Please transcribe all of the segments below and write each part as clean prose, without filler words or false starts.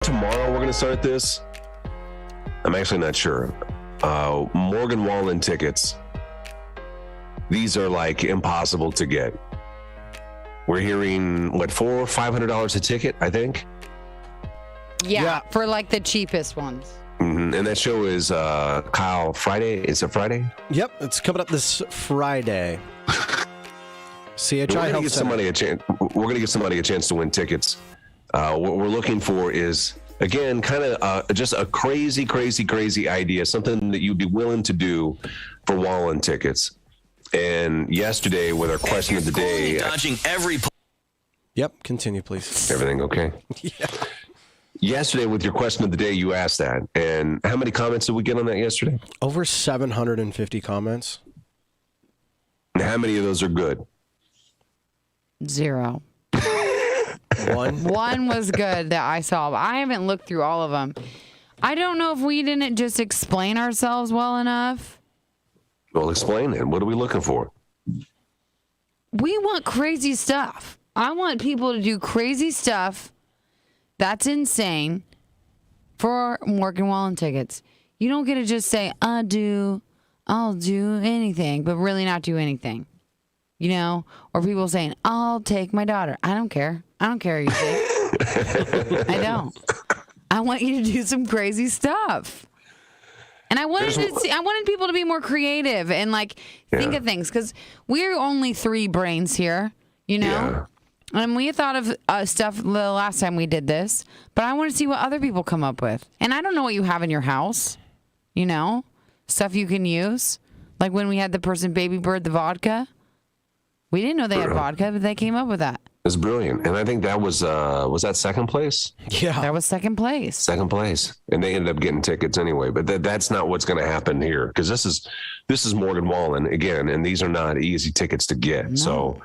Tomorrow we're going to start this. I'm actually not sure. Morgan Wallen tickets. These are like impossible to get. We're hearing what, $400 or $500 a ticket, I think. Yeah, for like the cheapest ones. Mm-hmm. And that show is Kyle Friday. Is it Friday? Yep, it's coming up this Friday. CHI We're going to Health give Center. somebody a chance. We're going to give somebody a chance to win tickets. What we're looking for is, again, kind of just a crazy idea, something that you'd be willing to do for Wallen tickets. And yesterday, with our question of the day, dodging every. Yep, continue, please. Everything okay? Yeah. Yesterday, with your question of the day, you asked that. And how many comments did we get on that yesterday? Over 750 comments. And how many of those are good? 0. One. One was good that I saw. But I haven't looked through all of them. I don't know if we didn't just explain ourselves well enough. Well, explain it. What are we looking for? We want crazy stuff. I want people to do crazy stuff that's insane for Morgan Wallen tickets. You don't get to just say, I'll do anything, but really not do anything. You know? Or people saying, I'll take my daughter. I don't care. I don't care what you think. I don't. I want you to do some crazy stuff. And I wanted people to be more creative and like think of things, because we're only 3 brains here, you know? Yeah. And we thought of stuff the last time we did this, but I want to see what other people come up with. And I don't know what you have in your house, you know? Stuff you can use. Like when we had the person Baby Bird the vodka. We didn't know they had vodka, but they came up with that. It's brilliant. And I think that was that second place? Yeah. That was second place. Second place. And they ended up getting tickets anyway. But that's not what's going to happen here, because this is Morgan Wallen again, and these are not easy tickets to get. No. So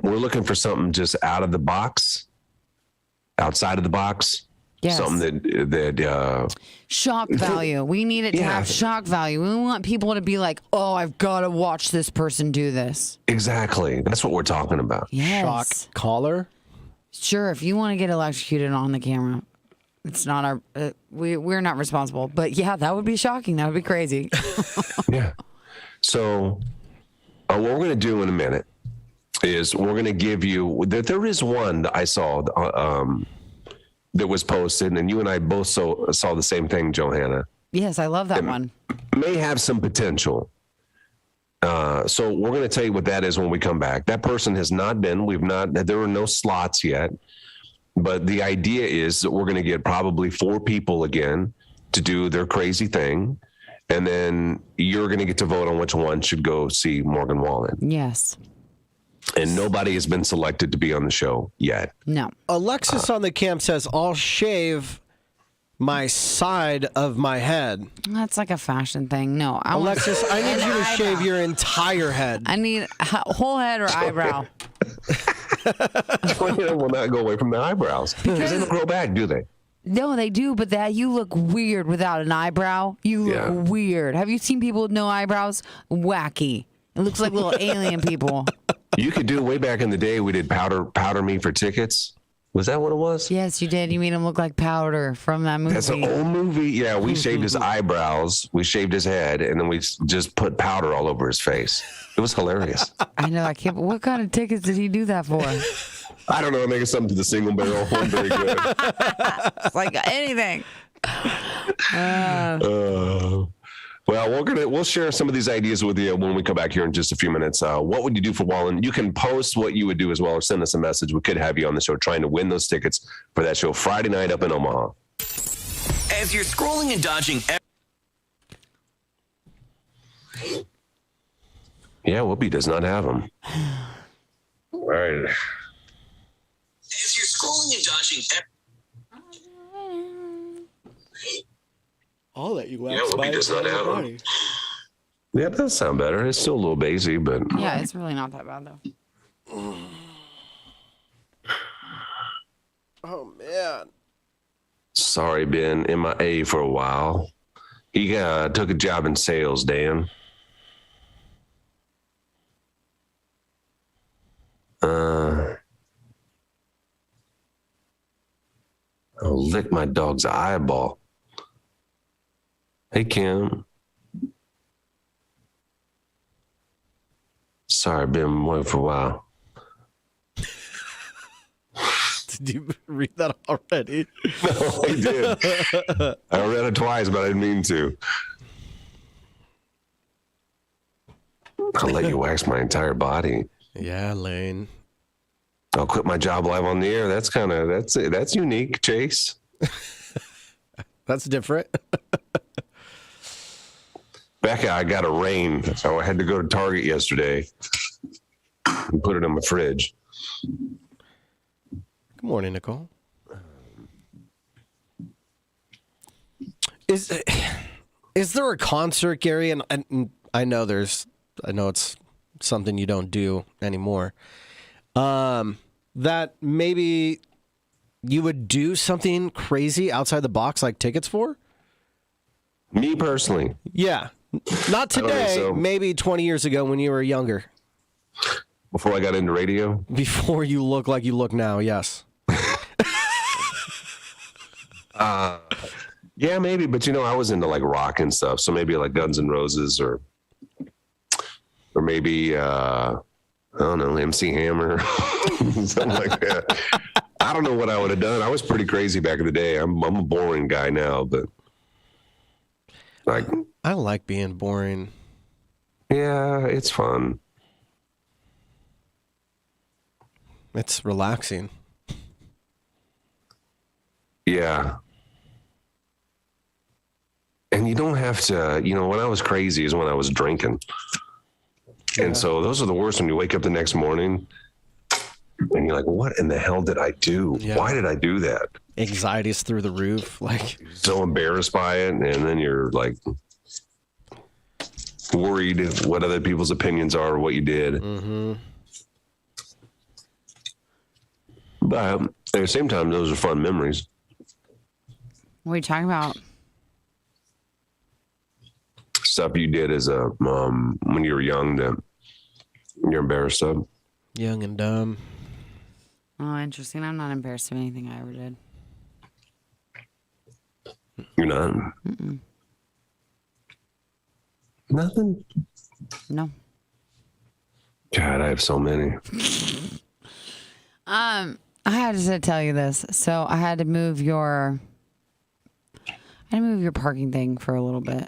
we're looking for something just out of the box, outside of the box. Yes. Something that Shock value. We need it to have shock value. We want people to be like, oh, I've got to watch this person do this. exactly. That's what we're talking about. Yes. Shock collar. Sure, if you want to get electrocuted on the camera, it's not our. We're not responsible. But yeah, that would be shocking. That would be crazy. Yeah. So what we're going to do in a minute is we're going to give you. There is one that I saw that was posted, and you and I both saw the same thing, Johanna. Yes, I love that one. May have some potential. So we're going to tell you what that is when we come back. That person has not been. There are no slots yet. But the idea is that we're going to get probably 4 people again to do their crazy thing. And then you're going to get to vote on which one should go see Morgan Wallen. Yes. And nobody has been selected to be on the show yet. No. Alexis on the camp says, I'll shave my side of my head. That's like a fashion thing. No. Alexis, I need you to shave your entire head. I need a whole head or eyebrow. Will not go away from the eyebrows. Because they don't grow back, do they? No, they do, but that you look weird without an eyebrow. You look weird. Have you seen people with no eyebrows? Wacky. It looks like little alien people. You could do way back in the day. We did powder me for tickets. Was that what it was? Yes, you did. You made him look like Powder from that movie. That's an old movie. Yeah, we shaved his eyebrows, we shaved his head, and then we just put powder all over his face. It was hilarious. I know. I can't. What kind of tickets did he do that for? I don't know. Maybe something to the single barrel. One very good. It's like anything. Well, we'll share some of these ideas with you when we come back here in just a few minutes. What would you do for Wallen? You can post what you would do as well, or send us a message. We could have you on the show trying to win those tickets for that show Friday night up in Omaha. As you're scrolling and dodging. Yeah, Whoopi does not have them. All right. As you're scrolling and dodging. I'll let you Yeah, Whoopi does not have them. Yeah, that does sound better. It's still a little bassy, but Yeah, it's really not that bad though. Oh, man. sorry, been MIA for a while. He took a job in sales, Dan. I'll lick my dog's eyeball. Hey, Kim. Sorry, been away for a while. Did you read that already? No, I did. I read it twice, but I didn't mean to. I'll let you wax my entire body. Yeah, Lane. I'll quit my job live on the air. That's unique, Chase. That's different. Becca, I got a rain, so I had to go to Target yesterday and put it in my fridge. Good morning, Nicole. Is there a concert, Gary? And I know it's something you don't do anymore. That maybe you would do something crazy outside the box, like tickets for? Me personally. Yeah. Not today, so. Maybe 20 years ago when you were younger. Before I got into radio? Before you look like you look now, yes. Yeah, maybe. But, I was into like rock and stuff. So maybe like Guns N' Roses or maybe, I don't know, MC Hammer, something like that. I don't know what I would have done. I was pretty crazy back in the day. I'm a boring guy now, but like, I like being boring. Yeah, it's fun. It's relaxing. Yeah. And you don't have to, when I was crazy is when I was drinking. Yeah. And so those are the worst when you wake up the next morning and you're like, what in the hell did I do? Yeah. Why did I do that? Anxiety's through the roof. Like, so embarrassed by it. And then you're like worried what other people's opinions are, or what you did. Mm-hmm. But at the same time, those are fun memories. What are you talking about? Stuff you did as a when you were young that you're embarrassed of. Young and dumb. Oh, interesting. I'm not embarrassed of anything I ever did. You're not? Mm-mm. Nothing? No. God, I have so many. I had to tell you this. So I had to move your parking thing for a little bit.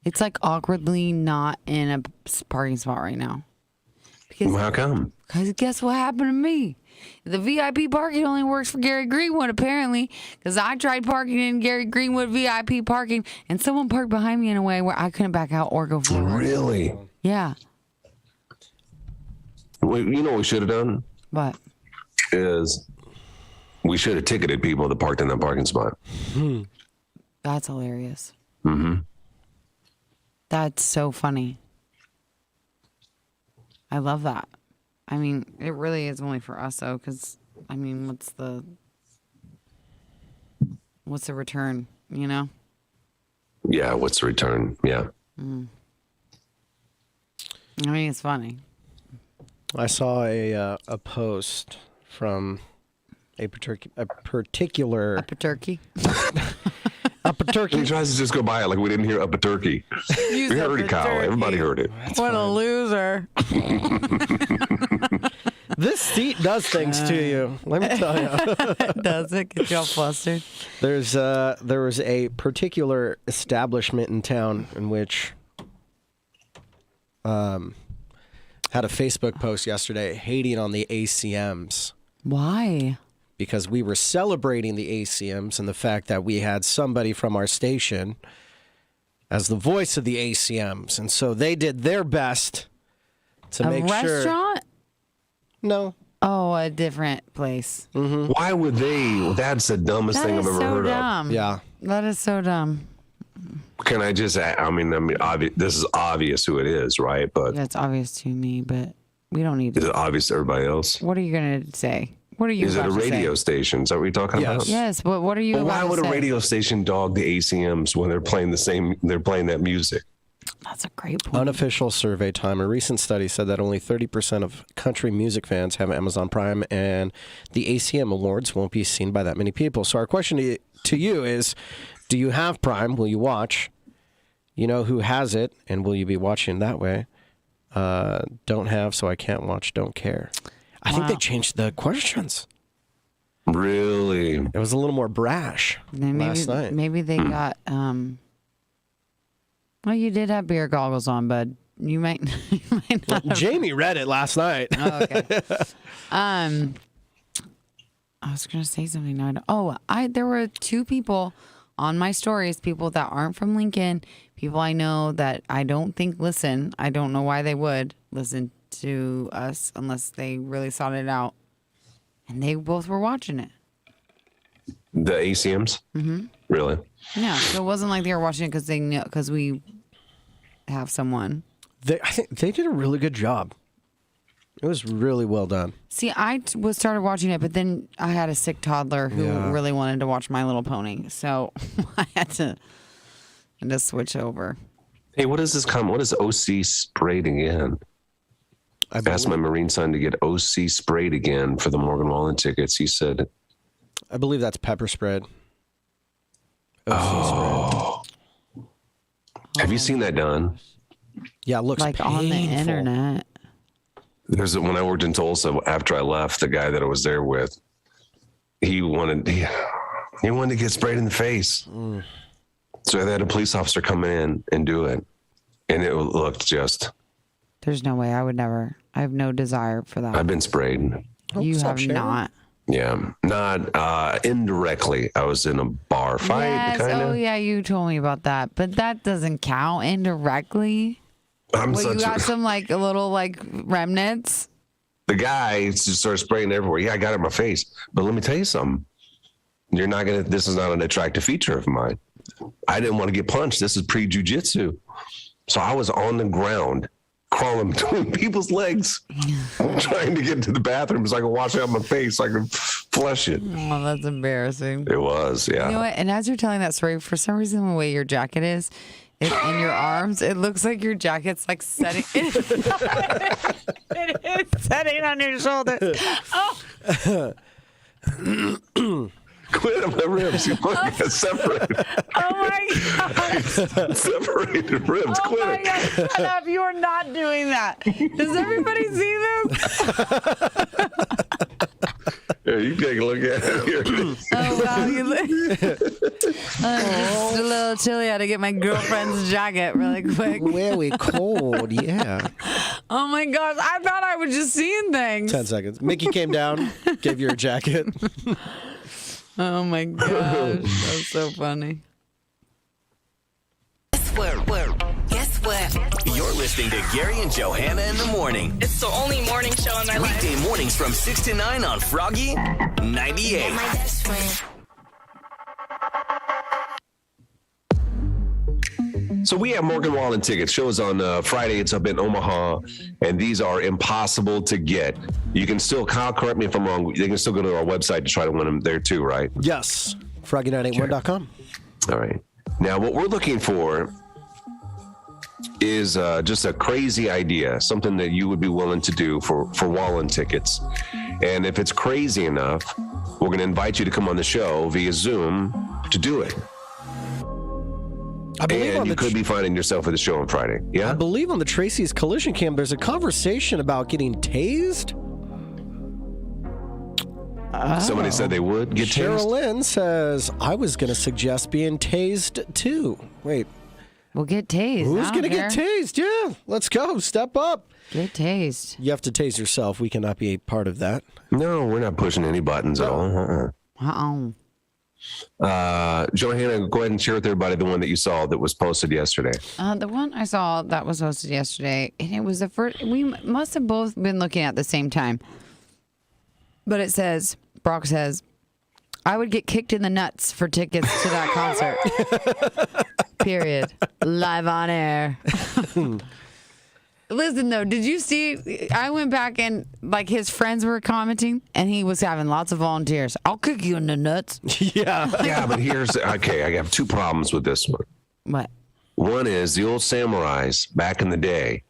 It's like awkwardly not in a parking spot right now. Because, how come? Because guess what happened to me? The VIP parking only works for Gary Greenwood, apparently. Because I tried parking in Gary Greenwood VIP parking, and someone parked behind me in a way where I couldn't back out or go forward. Really? Yeah. Well, you know what we should have done? What? Is we should have ticketed people that parked in that parking spot. That's hilarious. Mm-hmm. That's so funny. I love that. I mean, it really is only for us, though, because, I mean, what's the return, Yeah, what's the return? Yeah. Mm. I mean, it's funny. I saw a post from a particular... Up a turkey? Up a turkey. He tries to just go by it like we didn't hear up a turkey. We heard it, Kyle. Turkey. Everybody heard it. That's what fine. a loser. This seat does things to you. Let me tell you. Does it get you all flustered? There was a particular establishment in town in which had a Facebook post yesterday hating on the ACMs. Why? Because we were celebrating the ACMs and the fact that we had somebody from our station as the voice of the ACMs. And so they did their best to make sure. A restaurant? No. Oh, a different place. Mm-hmm. Why would they? That's the dumbest thing I've ever heard dumb. of. Yeah. That is so dumb. Can I just, this is obvious who it is, right? But That's obvious to me, but we don't need to. is it obvious to everybody else? What are you going to say? What are you Is it about a to say? radio station? Is that what you're talking about? Yes, but what are you Well, about why to would say? a radio station dog the ACMs when they're playing that music? That's a great point. Unofficial survey time. A recent study said that only 30% of country music fans have Amazon Prime, and the ACM Awards won't be seen by that many people. So our question to you is, do you have Prime? Will you watch? You know who has it, and will you be watching that way? Don't have, so I can't watch, don't care. I think they changed the questions. Really? It was a little more brash last night. Maybe they got... Well, you did have beer goggles on, bud. You might not have... Jamie read it last night. Oh, okay. I was going to say something. There were 2 people on my stories, people that aren't from Lincoln, people I know that I don't think listen. I don't know why they would listen to us unless they really sought it out. And they both were watching it. The ACMs? Mm-hmm. Really? Yeah, so it wasn't like they were watching it because they knew, because we have someone. I think they did a really good job. It was really well done. See, I started watching it, but then I had a sick toddler who really wanted to watch My Little Pony, so I had to switch over. Hey, what is this comment? What is OC sprayed again? I asked my Marine son to get OC sprayed again for the Morgan Wallen tickets. He said, I believe that's pepper spread. Oh. Have you seen that done? Yeah, it looks like painful. on the internet. When I worked in Tulsa, after I left, the guy that I was there with, he wanted to get sprayed in the face. So they had a police officer come in and do it. And it looked just... There's no way. I would never. I have no desire for that. I've been sprayed. You have not. Yeah. Not indirectly. I was in a bar fight. Yes. Kinda. Oh, yeah. You told me about that. But that doesn't count indirectly. You got some like little like remnants? The guy just started spraying everywhere. Yeah, I got it in my face. But let me tell you something. This is not an attractive feature of mine. I didn't want to get punched. This is pre-jujitsu. So I was on the ground, crawling between people's legs, trying to get to the bathroom so I could wash out my face so I could flush it. Oh, that's embarrassing. It was, yeah. You know what? And as you're telling that story, for some reason, the way your jacket is, in your arms, it looks like your jacket's like setting. It is setting on your shoulders. Oh. Quit on my ribs. You want to get separated. Oh my God. Separated ribs. Oh Quit my it. God. Shut up. You are not doing that. Does everybody see this? Here, you take a look at it. Here it is. Oh, wow. It's a little chilly. I had to get my girlfriend's jacket really quick. Very cold, yeah. Oh my gosh. I thought I was just seeing things. 10 seconds. Mickey came down, gave you a jacket. Oh my gosh. That's so funny. Guess what? You're listening to Gary and Johanna in the morning. It's the only morning show in my life. Weekday mornings from 6 to 9 on Froggy 98. My best friend. So we have Morgan Wallen tickets. Show is on Friday. It's up in Omaha, and these are impossible to get. You can still, Kyle, correct me if I'm wrong, they can still go to our website to try to win them there too, right? Yes. Froggy981.com. All right. Now, what we're looking for is just a crazy idea, something that you would be willing to do for Wallen tickets. And if it's crazy enough, we're going to invite you to come on the show via Zoom to do it. And you could be finding yourself at the show on Friday. Yeah? I believe on the Tracy's Collision Cam, there's a conversation about getting tased. Somebody said they would get tased. Cheryl Lynn says, I was going to suggest being tased too. Wait. Well, get tased. Who's going to get tased? Yeah, let's go. Step up. Get tased. You have to tase yourself. We cannot be a part of that. No, we're not pushing any buttons at all. Johanna, go ahead and share with everybody the one that you saw that was posted yesterday. The one I saw that was posted yesterday, and it was the first. We must have both been looking at the same time. But it says, Brock says, I would get kicked in the nuts for tickets to that concert. Period. Live on air. Listen, though, did you see? I went back and, like, his friends were commenting, and he was having lots of volunteers. I'll kick you in the nuts. Yeah. Yeah, but here's, okay, I have two problems with this one. What? One is the old samurais back in the day.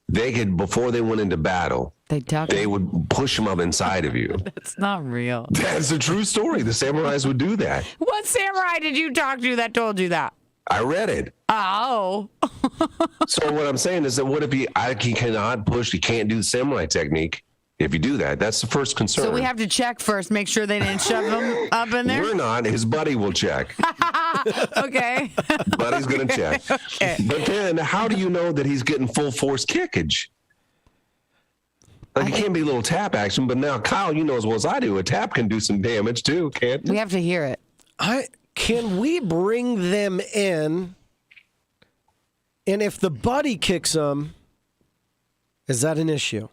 They could, before they went into battle, they would push them up inside of you. That's not real. That's a true story. The samurais would do that. What samurai did you talk to that told you that? I read it. Oh. So what I'm saying is that what if he cannot push, he can't do the samurai technique. If you do that, that's the first concern. So we have to check first, make sure they didn't shove him up in there? We're not. His buddy will check. Okay. Buddy's going to check. Okay. But then how do you know that he's getting full force kickage? Like it can't be a little tap action, but now Kyle, you know as well as I do, a tap can do some damage too, can't it? We have to hear it. Can we bring them in? And if the buddy kicks them, is that an issue?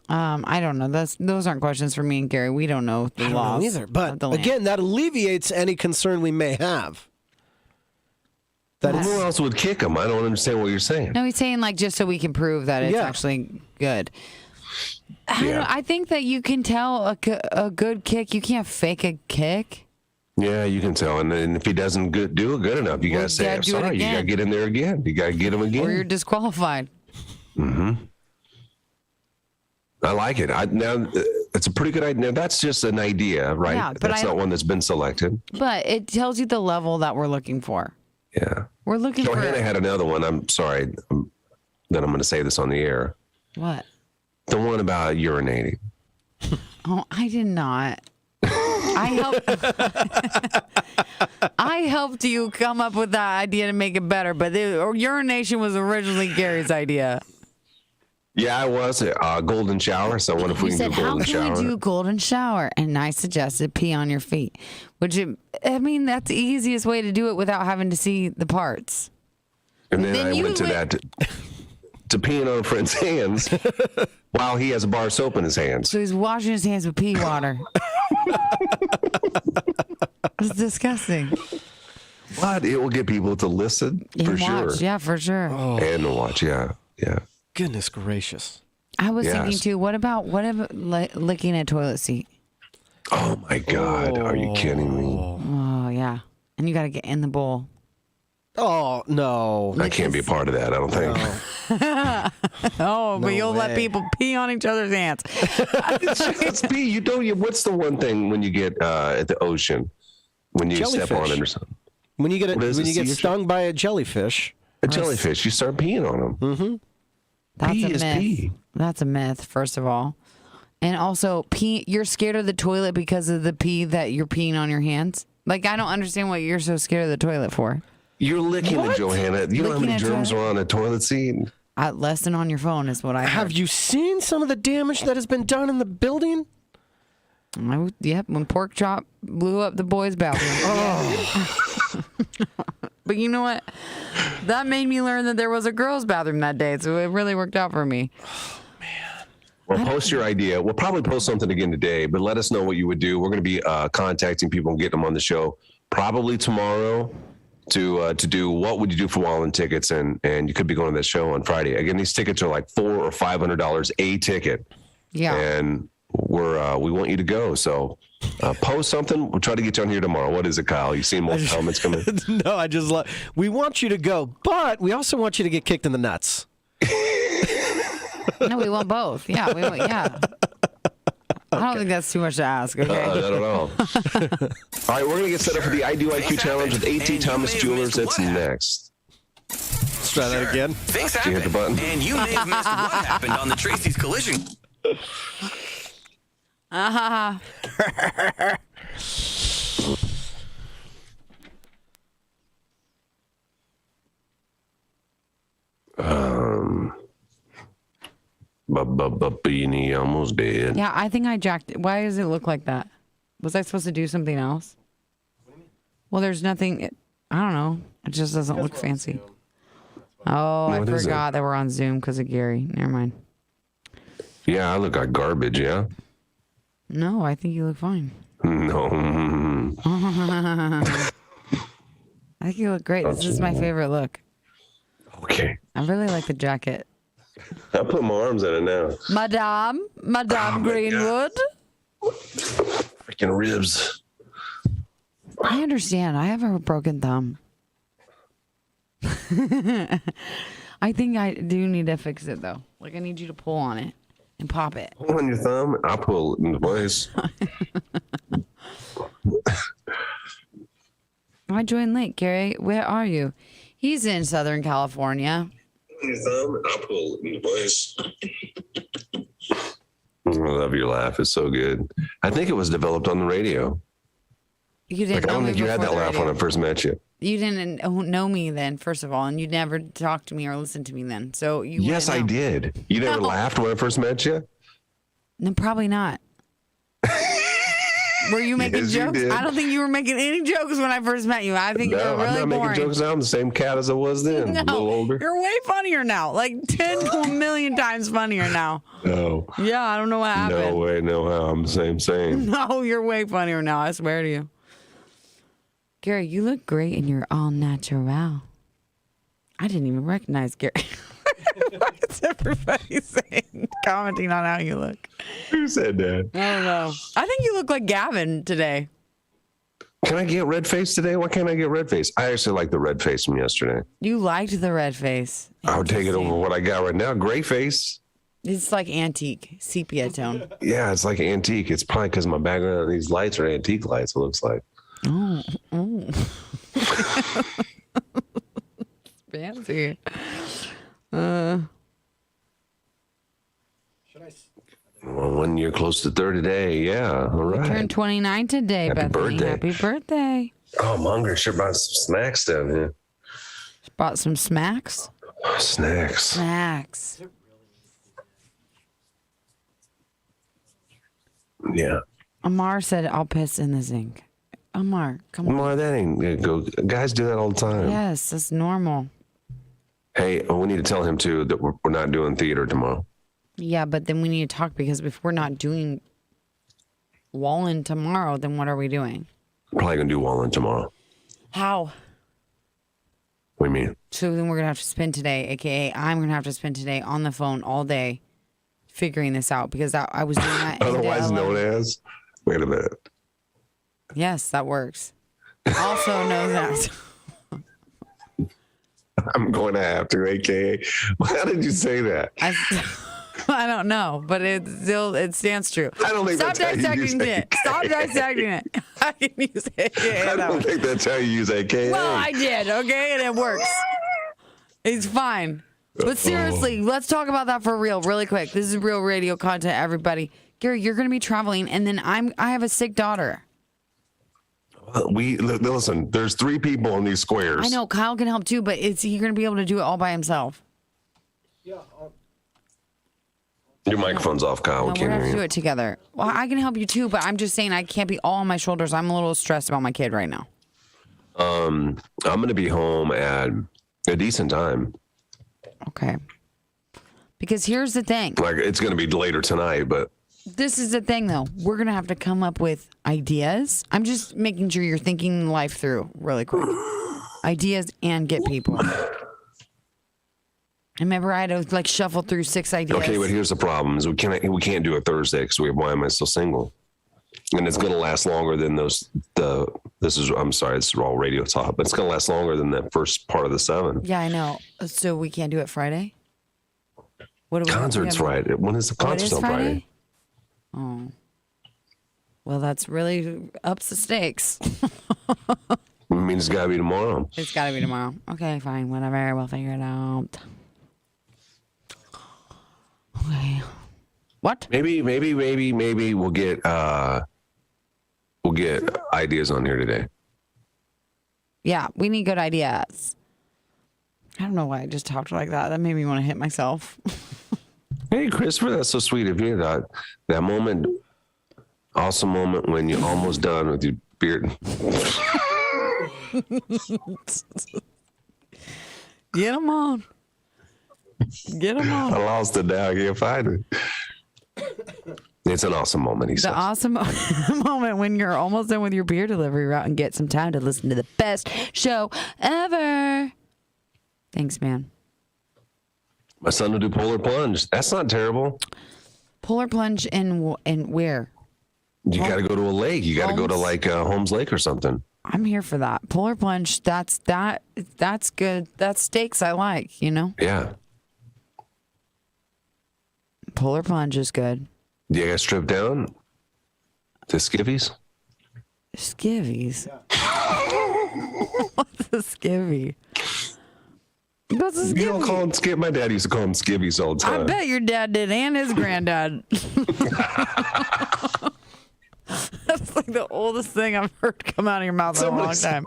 I don't know. Those aren't questions for me and Gary. We don't know the I don't laws know either. But of the land. again, that alleviates any concern we may have. But who else would kick him? I don't understand what you're saying. No, he's saying like just so we can prove that it's actually good. I think that you can tell a good kick. You can't fake a kick. Yeah, you can tell. And then if he doesn't do it good enough, you got to say, I'm sorry. You got to get in there again. You got to get him again. Or you're disqualified. Mm-hmm. I like it. Now, it's a pretty good idea. Now, that's just an idea, right? Yeah, but that's not one that's been selected. But it tells you the level that we're looking for. Yeah. We're looking for... Johanna had another one. I'm sorry that I'm going to say this on the air. What? The one about urinating. Oh, I did not. I helped you come up with that idea to make it better, but urination was originally Gary's idea. Yeah, I was golden shower. So what if we can do golden shower? How can we do golden shower? And I suggested pee on your feet, which that's the easiest way to do it without having to see the parts. And then I went to that to peeing on a friend's hands while he has a bar of soap in his hands. So he's washing his hands with pee water. It's disgusting. But it will get people to listen for sure. Yeah, for sure. Oh. And to watch, yeah. Goodness gracious. I was thinking too, what about licking a toilet seat? Oh my God. Are you kidding me? Oh, yeah. And you got to get in the bowl. Oh, no. I can't be a part of that, I don't think. But you'll let people pee on each other's hands. It's pee. You don't. What's the one thing when you get at the ocean when you step on it or something? When you get stung by a jellyfish. A jellyfish, you start peeing on them. Mm-hmm. That's pee a is myth. pee. That's a myth, first of all. And also, pee. You're scared of the toilet because of the pee that you're peeing on your hands? Like, I don't understand what you're so scared of the toilet for. You're licking it, Johanna. You know how many germs are on a toilet seat? Less than on your phone is what I heard. Have you seen some of the damage that has been done in the building? Yep, when Pork Chop blew up the boys' bathroom. But you know what? That made me learn that there was a girls' bathroom that day, so it really worked out for me. Oh, man. Well, post your idea. We'll probably post something again today, but let us know what you would do. We're going to be contacting people and getting them on the show probably tomorrow to do what would you do for Wallen tickets, and you could be going to that show on Friday. Again, these tickets are like $400 or $500 a ticket. Yeah. And we want you to go. So post something. We'll try to get you on here tomorrow. What is it, Kyle? You seen more comments coming? No, I just we want you to go, but we also want you to get kicked in the nuts. No, we want both. Yeah, I don't think that's too much to ask. Okay. Not at all. All right, we're going to get set up for the I Do IQ challenge with A.T. Thomas Jewelers. That's next. Let's try that again. Things happen. You hit the button. And you may have missed what happened on the Tracy's Collision. Beanie almost dead. Yeah, I think I jacked it. Why does it look like that? Was I supposed to do something else? Well, there's nothing. I don't know. It just doesn't look fancy. Oh, I forgot that we're on Zoom because of Gary. Never mind. Yeah, I look like garbage, yeah? No, I think you look fine. No. I think you look great. This is my favorite look. Okay. I really like the jacket. I'll put my arms in it now. Madame Greenwood. Freaking ribs. I understand. I have a broken thumb. I think I do need to fix it though. Like I need you to pull on it and pop it. Pull on your thumb. I'll pull it into place. I joined late, Gary. Where are you? He's in Southern California. Pull on your thumb. I'll pull it into place. I love your laugh. It's so good. I think it was developed on the radio. You didn't. Like, I don't think you had that laugh when I first met you. You didn't know me then, first of all, and you never talked to me or listened to me then. So you. Yes, I did. You never laughed when I first met you? No, probably not. Were you making Yes, jokes? you did. I don't think you were making any jokes when I first met you. I think you were really I'm not boring. making jokes now. I'm the same cat as I was then. No, a little older. you're way funnier now. Like 10 million times funnier now. No. Yeah, I don't know what happened. No way, no how. I'm the same. No, you're way funnier now. I swear to you. Gary, you look great and you're all natural. I didn't even recognize Gary. What's everybody saying? Commenting on how you look. Who said that? I don't know. I think you look like Gavin today. Can I get red face today? Why can't I get red face? I actually like the red face from yesterday. You liked the red face. I would take it over what I got right now. Gray face. It's like antique, sepia tone. Yeah, it's like antique. It's probably because my background, these lights are antique lights, it looks like. Oh. Fancy. Well, 1 year close to 30 today. Yeah, all right. Turned 29 today, Happy Bethany. birthday. Happy birthday. Oh, I'm hungry. Should buy some snacks down here. Bought some smacks. Snacks. Snacks. Yeah. Amar said, I'll piss in the zinc. Amar, come on. Well, that ain't go. Guys do that all the time. Yes, that's normal. Hey, we need to tell him too that we're not doing theater tomorrow. Yeah, but then we need to talk because if we're not doing Wallen tomorrow, then what are we doing? Probably gonna do Wallen tomorrow. How? What do you mean? So then we're going to have to spend today, a.k.a. I'm going to have to spend today on the phone all day figuring this out because I was doing that. Otherwise known as. Wait a minute. Yes, that works. Also know that. I'm going to have to, AKA. How did you say that? I don't know, but it stands true. I don't think Stop that's how you use dissecting it. AKA. Stop dissecting it. I can use AKA. I don't think that's how you use AKA. Well, I did, okay, and it works. It's fine. But seriously, let's talk about that for real, really quick. This is real radio content, everybody. Gary, you're going to be traveling, and then I have a sick daughter. Listen. There's 3 people in these squares. I know Kyle can help too, but is he going to be able to do it all by himself? Your microphone's off, Kyle. No, We we're can't going to hear have to do you. it together. Well, I can help you too, but I'm just saying I can't be all on my shoulders. I'm a little stressed about my kid right now. I'm going to be home at a decent time. Okay. Because here's the thing. Like it's going to be later tonight, but This is the thing, though. We're going to have to come up with ideas. I'm just making sure you're thinking life through really quick. Ideas and get people. Remember, I had to like shuffle through 6 ideas. okay. But here's the problem: is we can't do it Thursday because we have Why Am I Still Single, and it's going to last longer than those. I'm sorry, it's all radio talk, but it's going to last longer than that first part of the 7. Yeah, I know. So we can't do it Friday? What do we Concert's Friday. When is the Oh, it concert is on Friday? Oh. Well, that's really ups the stakes. It means it's got to be tomorrow. It's got to be tomorrow. Okay, fine. Whatever. We'll figure it out. Okay. What? Maybe we'll get ideas on here today. Yeah, we need good ideas. I don't know why I just talked like that. That made me want to hit myself. Hey, Christopher, that's so sweet of you. That moment, awesome moment when you're almost done with your beard. Get them on. Get them I on. lost it now. I can't find it. It's an awesome moment, he The says. awesome moment when you're almost done with your beer delivery route and get some time to listen to the best show ever. Thanks, man. My son will do polar plunge. That's not terrible. Polar plunge in where? You got to go to a lake. You got to go to like Holmes Lake or something. I'm here for that. Polar plunge, that's good. That's stakes I like, you know? Yeah. Polar plunge is good. Do you guys strip down to skivvies? Skivvies? What's a skivvy? What's a skivvy? You don't call them skivvies? My dad used to call them skivvies all the time. I bet your dad did, and his granddad. That's like the oldest thing I've heard come out of your mouth in a long time.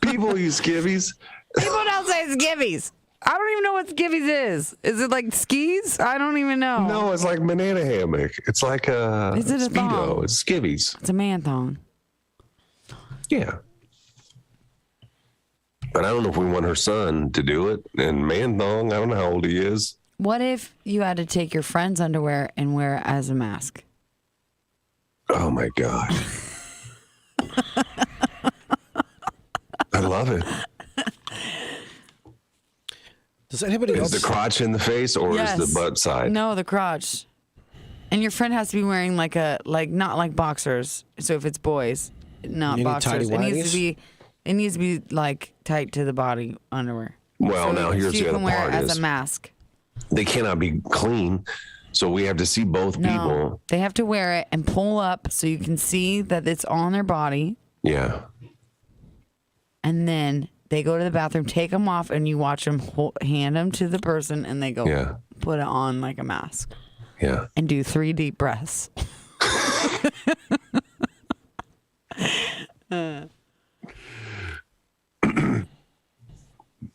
People use skivvies. People don't say skivvies. I don't even know what skivvies is. Is it like skis? I don't even know. No, it's like banana hammock. It's like a Is it a Speedo. thong? It's skivvies. It's a man thong. Yeah. But I don't know if we want her son to do it. And man thong, I don't know how old he is. What if you had to take your friend's underwear and wear it as a mask? Oh my God. I love it. Does anybody else? Is the crotch in the face or Yes. is the butt side? No, the crotch. And your friend has to be wearing not like boxers. So if it's boys, not You need boxers. tighty-whities? It needs to be like tight to the body underwear. Well, So now here's you the can other wear part it as is a mask. they cannot be clean. So we have to see both No, people. they have to wear it and pull up so you can see that it's on their body. Yeah. And then they go to the bathroom, take them off, and you watch them hand them to the person, and they go Yeah. put it on like a mask Yeah. and do 3 deep breaths.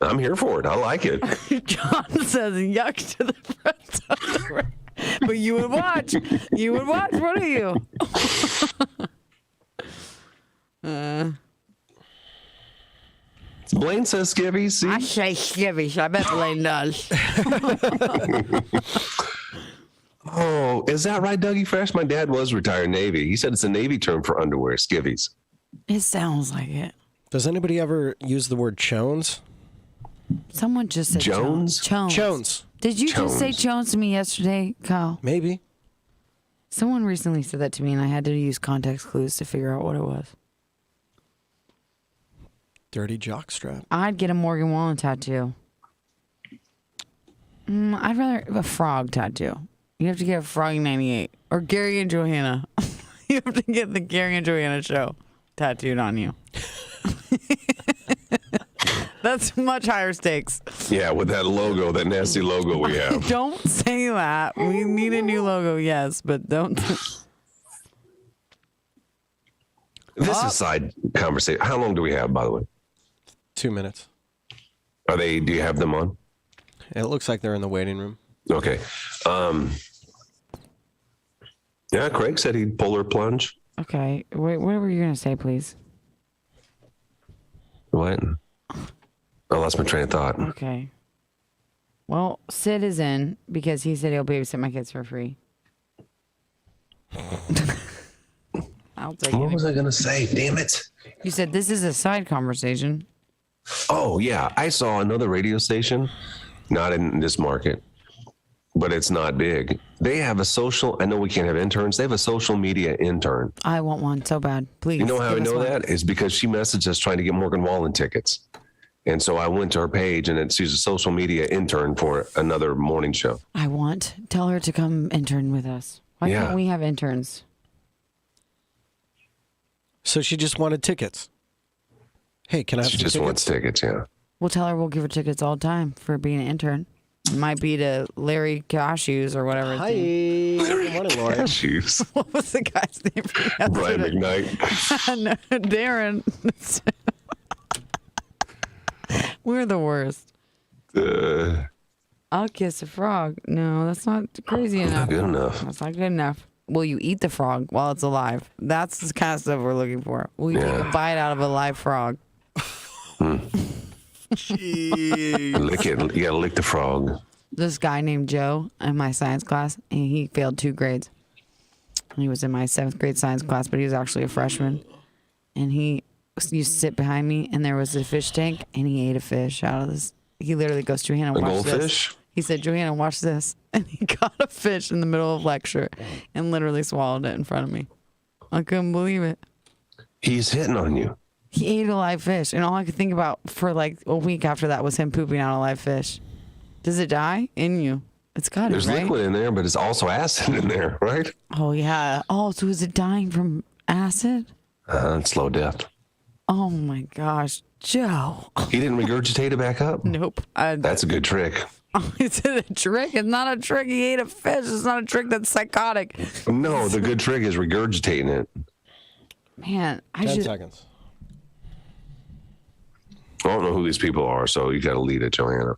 I'm here for it. I like it. John says yuck to the friend's underwear. But you would watch. You would watch, wouldn't you? Blaine says skivvies. See? I say skivvies. I bet Blaine does. Oh, is that right, Dougie Fresh? My dad was retired Navy. He said it's a Navy term for underwear, skivvies. It sounds like it. Does anybody ever use the word chones? Someone just said Jones? Chones. Chones. Did you just say Chones. Jones to me yesterday, Kyle? Maybe. Someone recently said that to me, and I had to use context clues to figure out what it was. Dirty jockstrap. I'd get a Morgan Wallen tattoo. I'd rather a frog tattoo. You have to get a Froggy 98 or Gary and Johanna. You have to get the Gary and Johanna show tattooed on you. That's much higher stakes. Yeah, with that logo, that nasty logo we have. Don't say that. We need a new logo, yes, but don't. This is side conversation. How long do we have, by the way? 2 minutes. Do you have them on? It looks like they're in the waiting room. Okay. Yeah, Craig said he'd polar plunge. Okay, wait, what were you going to say, please? What? I lost my train of thought. Okay. Well, Sid is in because he said he'll babysit my kids for free. I'll take What it. was I going to say? Damn it. You said this is a side conversation. Oh, yeah. I saw another radio station, not in this market, but it's not big. They have a social, I know we can't have interns. They have a social media intern. I want one so bad. Please. You know how I give us know one. that? Is because she messaged us trying to get Morgan Wallen tickets. And so I went to her page and she's a social media intern for another morning show. Tell her to come intern with us. Why Yeah. can't we have interns? So she just wanted tickets. Hey, can I have She some just tickets? wants tickets, yeah. We'll tell her we'll give her tickets all the time for being an intern. It might be to Larry Cashews or whatever. his Hi. name- Good morning, Lauren. Cashews. What was the guy's name? from Brian yesterday? McKnight. No, Darren. We're the worst. I'll kiss a frog. No, that's not crazy enough. Not good enough. That's not good enough. Will you eat the frog while it's alive? That's the kind of stuff we're looking for. Will you take a bite out of a live frog? Lick it. You gotta lick the frog. This guy named Joe in my science class, and he failed 2 grades. He was in my 7th grade science class, but he was actually a freshman. And he used to sit behind me, and there was a fish tank, and he ate a fish out of this. He literally goes, Johanna, A watch this. goldfish? He said, Johanna, watch this. And he caught a fish in the middle of lecture and literally swallowed it in front of me. I couldn't believe it. He's hitting on you. He ate a live fish, and all I could think about for like a week after that was him pooping out a live fish. Does it die in you? It's got to, There's right? liquid in there, but it's also acid in there, right? Oh, yeah. Oh, so is it dying from acid? Slow death. Oh, my gosh. Joe. He didn't regurgitate it back up? Nope. That's a good trick. Is it a trick? It's not a trick. He ate a fish. It's not a trick that's psychotic. No, the good trick is regurgitating it. Man, 10 seconds. I don't know who these people are, so you got to lead it, Johanna.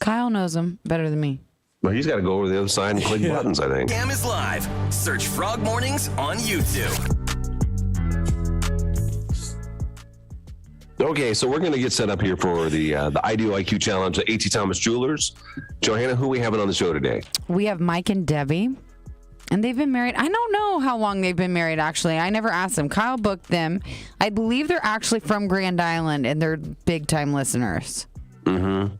Kyle knows him better than me. Well, he's got to go over to the other side and click buttons, I think. Scam is live. Search Frog Mornings on YouTube. Okay, so we're going to get set up here for the IDO IQ Challenge at A.T. Thomas Jewelers. Johanna, who are we having on the show today? We have Mike and Debbie, and they've been married. I don't know how long they've been married, actually. I never asked them. Kyle booked them. I believe they're actually from Grand Island, and they're big-time listeners. Mm-hmm.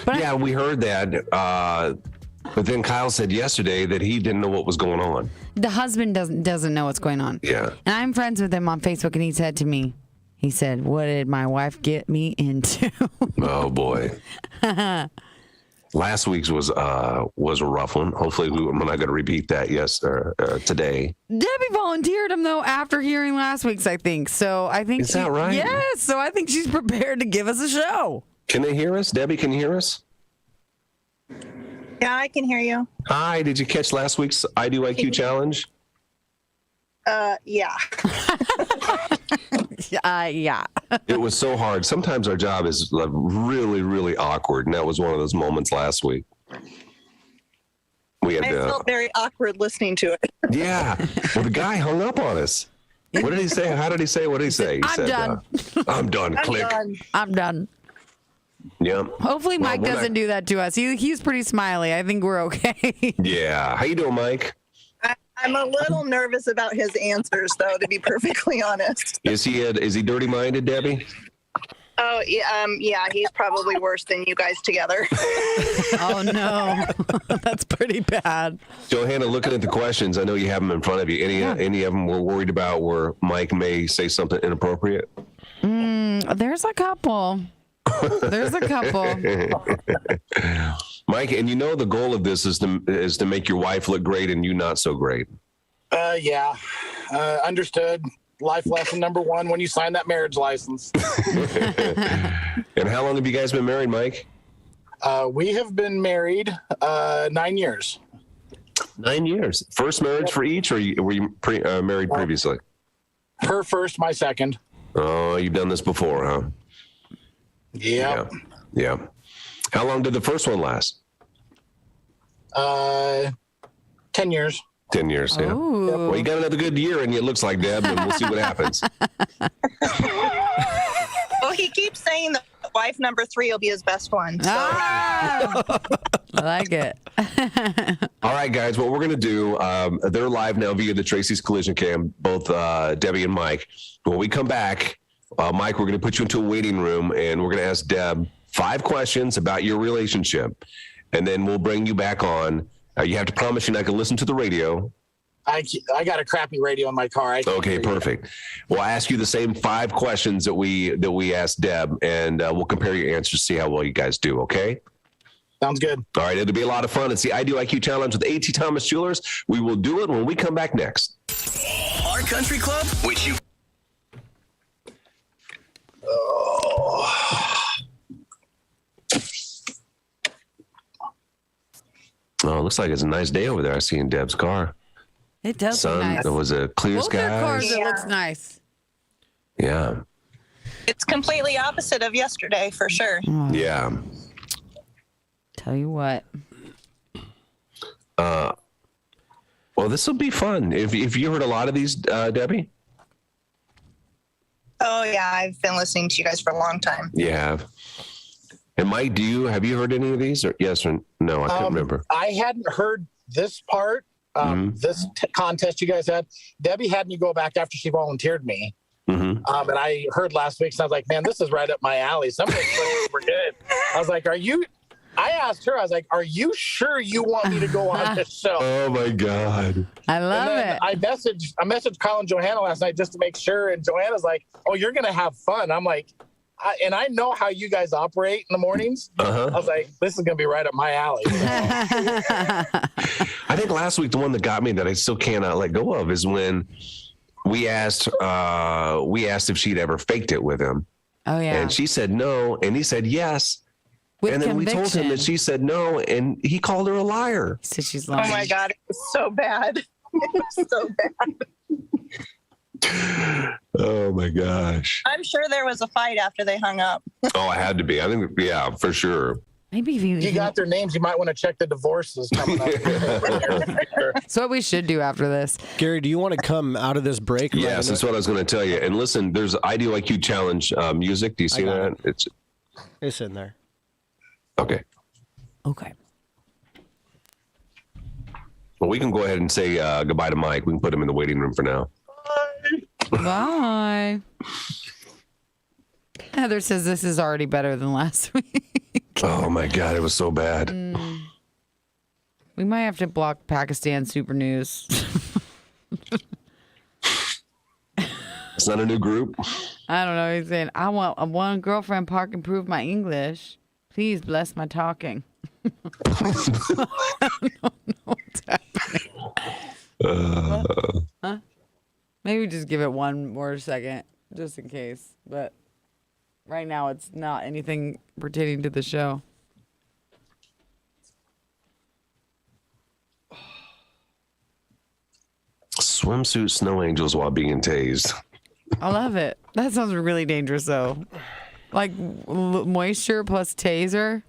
But yeah, we heard that. But then Kyle said yesterday that he didn't know what was going on. The husband doesn't know what's going on. Yeah. And I'm friends with him on Facebook, and he said to me, what did my wife get me into? Oh, boy. Last week's was a rough one. Hopefully, we're not going to repeat that today. Debbie volunteered him, though, after hearing last week's, I think. So I think Is that right? Yes. So I think she's prepared to give us a show. Can they hear us? Debbie, can you hear us? Yeah, I can hear you. Hi, did you catch last week's IDO IQ Challenge? Yeah. Yeah. It was so hard. Sometimes our job is like really, really awkward, and that was one of those moments last week. We had I felt very awkward listening to it. Yeah. Well, the guy hung up on us. What did he say? How did he say? What did he say? He I'm said, done. I'm done. Click. I'm done. Yeah. Hopefully Mike doesn't do that to us. He's pretty smiley. I think we're okay. Yeah. How you doing, Mike? I'm a little nervous about his answers, though, to be perfectly honest. Is he dirty-minded, Debbie? Oh, yeah, he's probably worse than you guys together. Oh, no. That's pretty bad. Johanna, looking at the questions, I know you have them in front of you. Any of them we're worried about where Mike may say something inappropriate? There's a couple. Mike, and you know the goal of this is to make your wife look great and you not so great. Yeah. Understood. Life lesson number one when you sign that marriage license. And how long have you guys been married, Mike? We have been married 9 years. 9 years. First marriage for each, or were you married previously? Her first, my second. Oh, you've done this before, huh? Yep. Yeah. How long did the first one last? 10 years. 10 years, yeah. Ooh. Well, you got another good year in you, it looks like, Deb, and we'll see what happens. Well, he keeps saying that wife number 3 will be his best one. So. Ah! I like it. All right, guys, what we're going to do, they're live now via the Tracy's Collision Cam, both Debbie and Mike. When we come back, Mike, we're going to put you into a waiting room, and we're going to ask Deb 5 questions about your relationship, and then we'll bring you back on. You have to promise you're not going to listen to the radio. I got a crappy radio in my car. Okay, perfect. We'll ask you the same 5 questions that we asked Deb, and we'll compare your answers to see how well you guys do, okay? Sounds good. All right, it'll be a lot of fun. It's the IDO IQ Challenge with A.T. Thomas Jewelers. We will do it when we come back next. Our Country Club, which you... Oh, it looks like it's a nice day over there. I see in Deb's car. It does look nice. There was a clear Both sky. their cars, it Yeah. looks nice. Yeah. It's completely opposite of yesterday, for sure. Yeah. Tell you what. Well, this will be fun. If you heard a lot of these, Debbie? Oh, yeah, I've been listening to you guys for a long time. You have. And Mike, have you heard any of these? Or yes or no? I can't remember. I hadn't heard this part, this contest you guys had. Debbie had me go back after she volunteered me. Mm-hmm. And I heard last week, so I was like, man, this is right up my alley. Some of these questions were good. I was like, are you I asked her, I was like, are you sure you want me to go on this show? Oh my God. I love it. I messaged Colin Johanna last night just to make sure. And Johanna's like, oh, you're going to have fun. I'm like, I know how you guys operate in the mornings. I was like, this is going to be right up my alley. I think last week, the one that got me that I still cannot let go of is when we asked if she'd ever faked it with him. Oh, yeah. And she said no. And he said yes. With and then conviction. we told him that she said no. And he called her a liar. He said she's lying. Oh my God, it was so bad. It was so bad. Oh my gosh. I'm sure there was a fight after they hung up. Oh, I had to be. I think, yeah, for sure. Maybe if You got their names. You might want to check the divorces coming up. That's what we should do after this. Gary, do you want to come out of this break? Yes, that's what I was going to tell you. And listen, there's IDIQ Challenge music. Do you see that? It's in there. Okay. Okay. Well, we can go ahead and say goodbye to Mike. We can put him in the waiting room for now. Bye. Heather says this is already better than last week. Oh my God, it was so bad. We might have to block Pakistan Super News. It's not a new group. I don't know. He's saying, I want a one girlfriend park improve my English. Please bless my talking. I don't know what's happening. Huh? Maybe just give it one more second, just in case. But right now, it's not anything pertaining to the show. Swimsuit snow angels while being tased. I love it. That sounds really dangerous, though. Like moisture plus taser.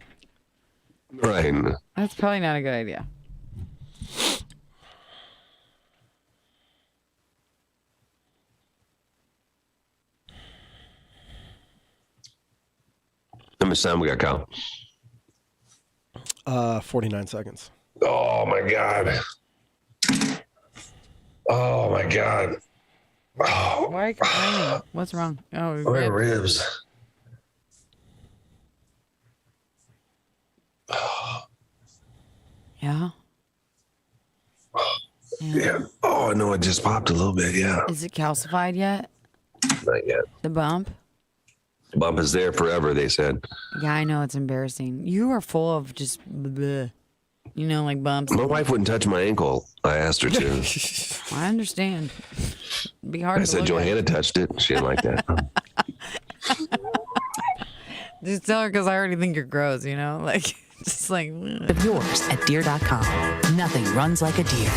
Right. That's probably not a good idea. How much time we got, Kyle? 49 seconds. Oh my God. Oh my God. Oh. Why are you complaining? What's wrong? Oh, My ribs. Yeah. Yeah. Oh no, it just popped a little bit. Yeah. Is it calcified yet? Not yet. The bump? Bump is there forever, they said. Yeah, I know. It's embarrassing. You are full of just, bleh, you know, like bumps. My wife wouldn't touch my ankle. I asked her to. I understand. It'd be hard I to said look Johanna touched it. She didn't like that. Just tell her because I already think you're gross, you know? Like, just like. bleh. Of yours at deer.com. Nothing runs like a deer.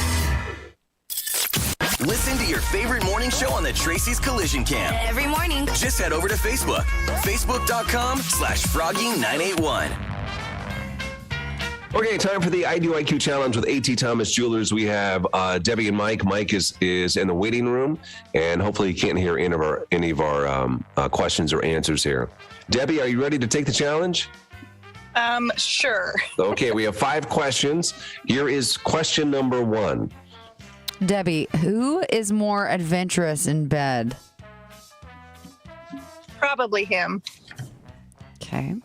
Listen to your favorite morning show on the Tracy's Collision Cam. Every morning. Just head over to Facebook. Facebook.com/Froggy981. Okay, time for the I Do IQ challenge with AT Thomas Jewelers. We have Debbie and Mike. Mike is in the waiting room, and hopefully you can't hear any of our questions or answers here. Debbie, are you ready to take the challenge? Sure. Okay, we have 5 questions. Here is question number 1. Debbie, who is more adventurous in bed? Probably him. Okay.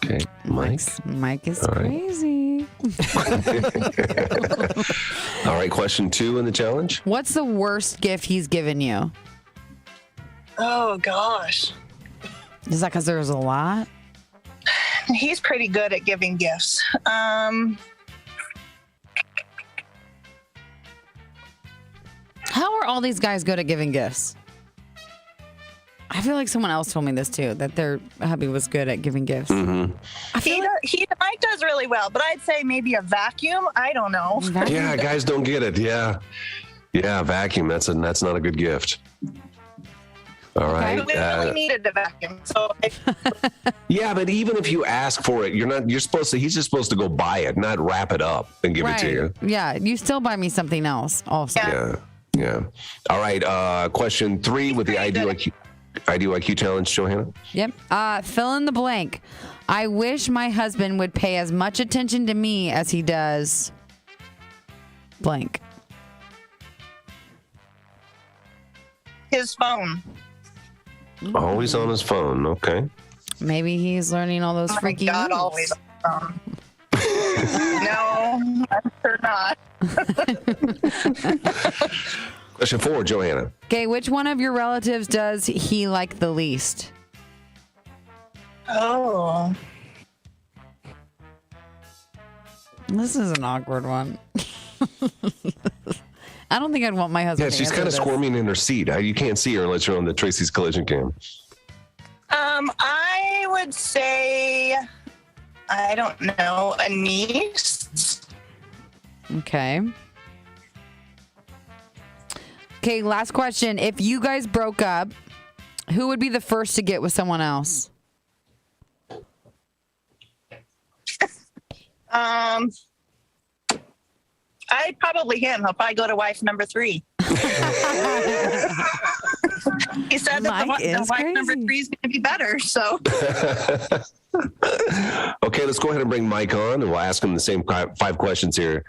Okay, Mike. Mike is All right. crazy. All right, question 2 in the challenge. What's the worst gift he's given you? Oh, gosh. Is that because there was a lot? He's pretty good at giving gifts. How are all these guys good at giving gifts? I feel like someone else told me this too, that their hubby was good at giving gifts. Mm-hmm. Mike does really well, but I'd say maybe a vacuum. I don't know. Yeah, guys don't get it. Yeah, vacuum. That's not a good gift. All right. We really needed a vacuum. So Yeah, but even if you ask for it, he's just supposed to go buy it, not wrap it up and give it to you. Yeah, you still buy me something else also. Yeah. All right. Question 3 with the I Do IQ challenge, Johanna. Yep. Fill in the blank. I wish my husband would pay as much attention to me as he does blank. his phone. Always on his phone. Okay. Maybe he's learning all those Oh my freaky God, moves. always on the phone. No, I'm sure not. Question 4, Johanna. Okay, which one of your relatives does he like the least? Oh. This is an awkward one. I don't think I'd want my husband Yeah, to she's answer kind of this. squirming in her seat. You can't see her unless you're on the Tracy's Collision Cam. I would say, I don't know, a niece. Okay. Okay, last question. If you guys broke up, who would be the first to get with someone else? I'd probably him if I go to wife number 3. He said that the wife number 3 is going to be better, so. Okay, let's go ahead and bring Mike on, and we'll ask him the same 5 questions here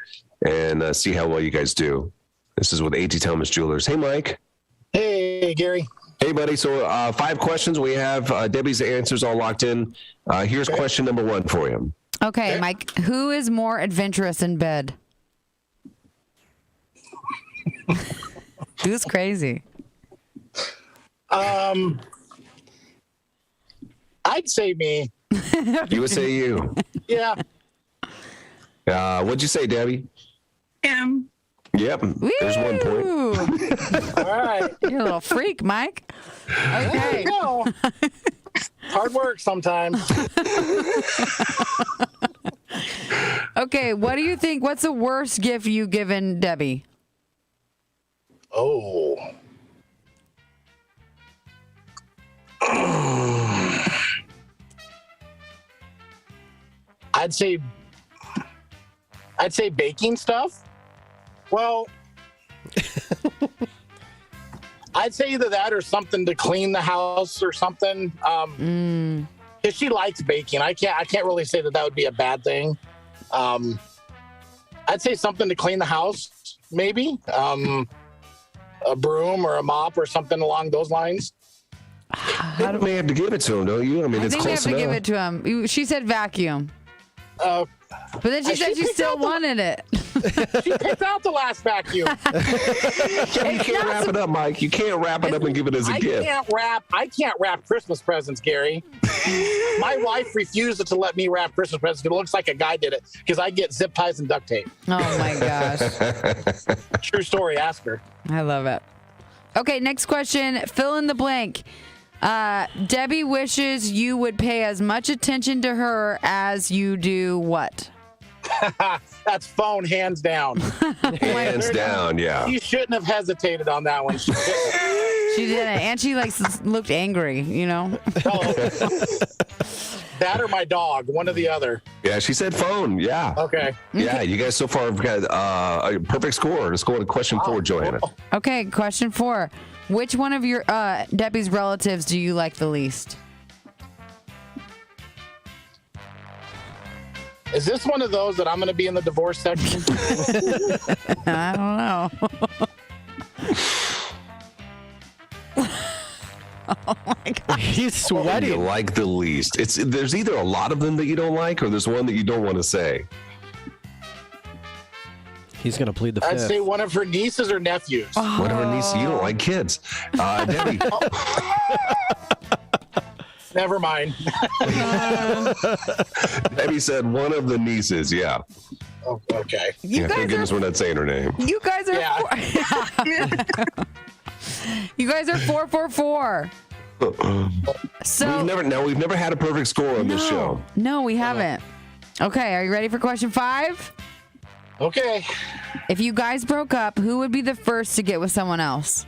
and see how well you guys do. This is with A.T. Thomas Jewelers. Hey, Mike. Hey, Gary. Hey, buddy. So 5 questions. We have Debbie's answers all locked in. Here's question number 1 for you. Okay, Mike, who is more adventurous in bed? Who's crazy? I'd say me. You would say you. Yeah. What'd you say, Debbie? Him. Yep. There's 1 point. All right. You're a little freak, Mike. There you go. Hard work sometimes. Okay, what do you think? What's the worst gift you've given Debbie? Oh. I'd say baking stuff. Well, I'd say either that or something to clean the house or something. If she likes baking, I can't really say that would be a bad thing. I'd say something to clean the house, maybe a broom or a mop or something along those lines. You may have to give it to him, don't you? I mean, I it's think we have close to enough. give it to him. She said vacuum. But then she said she still wanted it. She picked out the last vacuum. You can't wrap it up, Mike. You can't wrap it up and give it as a gift. I can't wrap Christmas presents, Gary. My wife refused to let me wrap Christmas presents. It looks like a guy did it because I get zip ties and duct tape. Oh my gosh. True story. Ask her. I love it. Okay, next question. Fill in the blank. Debbie wishes you would pay as much attention to her as you do what? That's phone, hands down. Hands down, yeah. You shouldn't have hesitated on that one. She didn't. And she looked angry, you know? That or my dog, one or the other. Yeah, she said phone. Yeah. Okay. Yeah, you guys so far have got a perfect score. Let's go to question 4, Johanna. Okay, question 4. Which one of your Debbie's relatives do you like the least? Is this one of those that I'm going to be in the divorce section? I don't know. Oh my God. He's What do sweating. you like the least? There's either a lot of them that you don't like, or there's one that you don't want to say. He's going to plead the I'd fifth. say one of her nieces or nephews. Whatever niece, you don't like kids. Debbie. Never mind. Debbie said one of the nieces. Yeah. Oh, okay. You Thank guys goodness we're not saying her name. You guys are You guys are 4 for 4. So we've never had a perfect score on this show. No, we haven't. Okay, are you ready for question 5? Okay. If you guys broke up, who would be the first to get with someone else?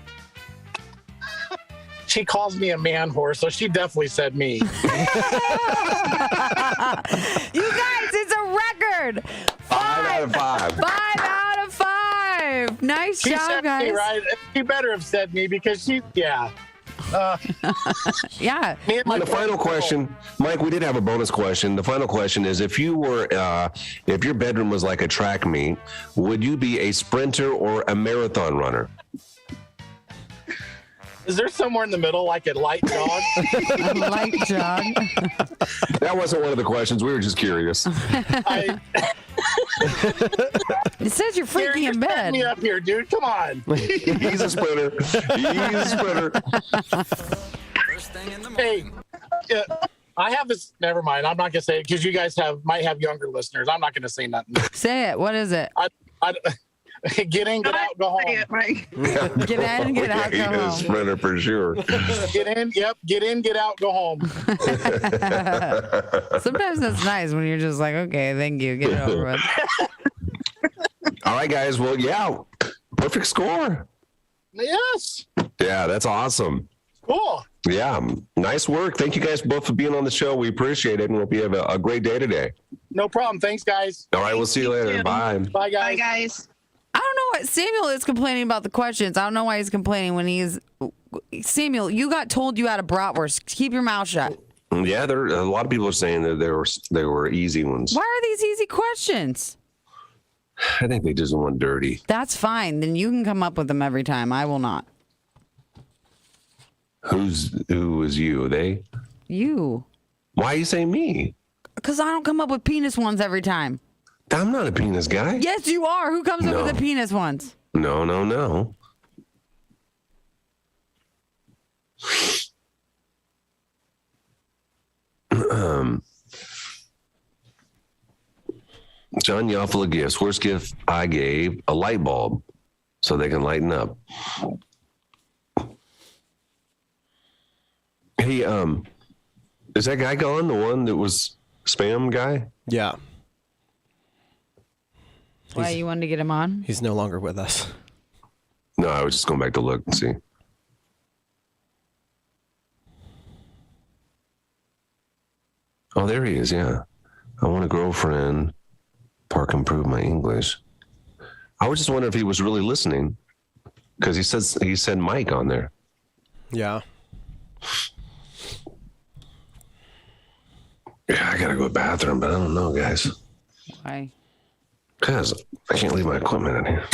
She calls me a man horse, so she definitely said me. You guys, it's a record. 5 out of 5. 5 out of 5. Nice She job, said guys. me, right? She better have said me because yeah. Yeah. Me and my The final question, Mike, we did have a bonus question. The final question is, if you were, if your bedroom was like a track meet, would you be a sprinter or a marathon runner? Is there somewhere in the middle, like a light jog? A light jog. That wasn't one of the questions. We were just curious. It says you're freaking Gary, in just back bed. me up here, dude. Come on. He's a sprinter. Hey, I have this. Never mind. I'm not gonna say it because you guys might have younger listeners. I'm not gonna say nothing. Say it. What is it? I get in, get out, go home. Get in, get out, go He's a home. sprinter for sure. Get in, yep. Get in, get out, go home. Sometimes that's nice when you're just like, okay, thank you, get it over with. All right, guys. Well, yeah, perfect score. Yes. Yeah, that's awesome. Cool. Yeah, nice work. Thank you guys both for being on the show. We appreciate it, and hope you have a great day today. No problem. Thanks, guys. All right, we'll see you later. too. Bye. Bye, guys. Bye, guys. I don't know what Samuel is complaining about the questions. I don't know why he's complaining when he's Samuel. You got told you had a bratwurst. Keep your mouth shut. Yeah, a lot of people are saying that they were easy ones. Why are these easy questions? I think they just want dirty. That's fine. Then you can come up with them every time. I will not. Who is you? They? You. Why are you saying me? Because I don't come up with penis ones every time. I'm not a penis guy. Yes, you are. Who comes up with the penis ones? No. John, you full of gifts. Worst gift I gave, a light bulb so they can lighten up. Hey, is that guy gone? The one that was spam guy? Yeah. Why, you wanted to get him on? He's no longer with us. No, I was just going back to look and see. Oh, there he is. Yeah. I want a girlfriend. Park improve my English. I was just wondering if he was really listening because he said Mike on there. Yeah. Yeah, I gotta go to the bathroom, but I don't know, guys. Why? Because I can't leave my equipment in here.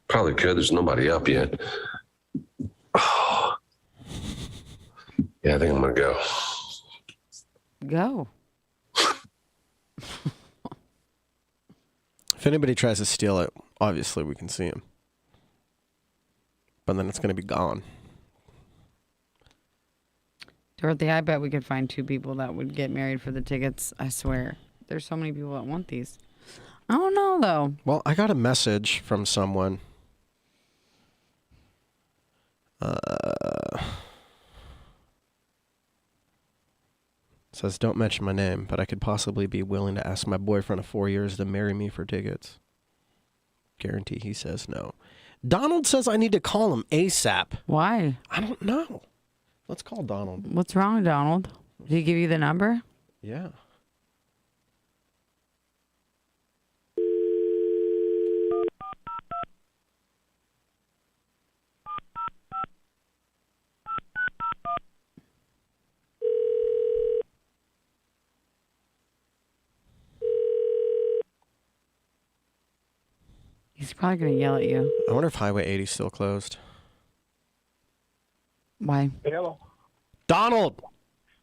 Probably could. There's nobody up yet. Oh. Yeah, I think I'm gonna go. Go. If anybody tries to steal it, obviously we can see him. But then it's going to be gone. Dorothy, I bet we could find 2 people that would get married for the tickets. I swear. There's so many people that want these. I don't know, though. Well, I got a message from someone. Says, don't mention my name, but I could possibly be willing to ask my boyfriend of 4 years to marry me for tickets. Guarantee he says no. Donald says I need to call him ASAP. Why? I don't know. Let's call Donald. What's wrong, Donald? Did he give you the number? Yeah. He's probably going to yell at you. I wonder if Highway 80 is still closed. Why? Hello. Donald!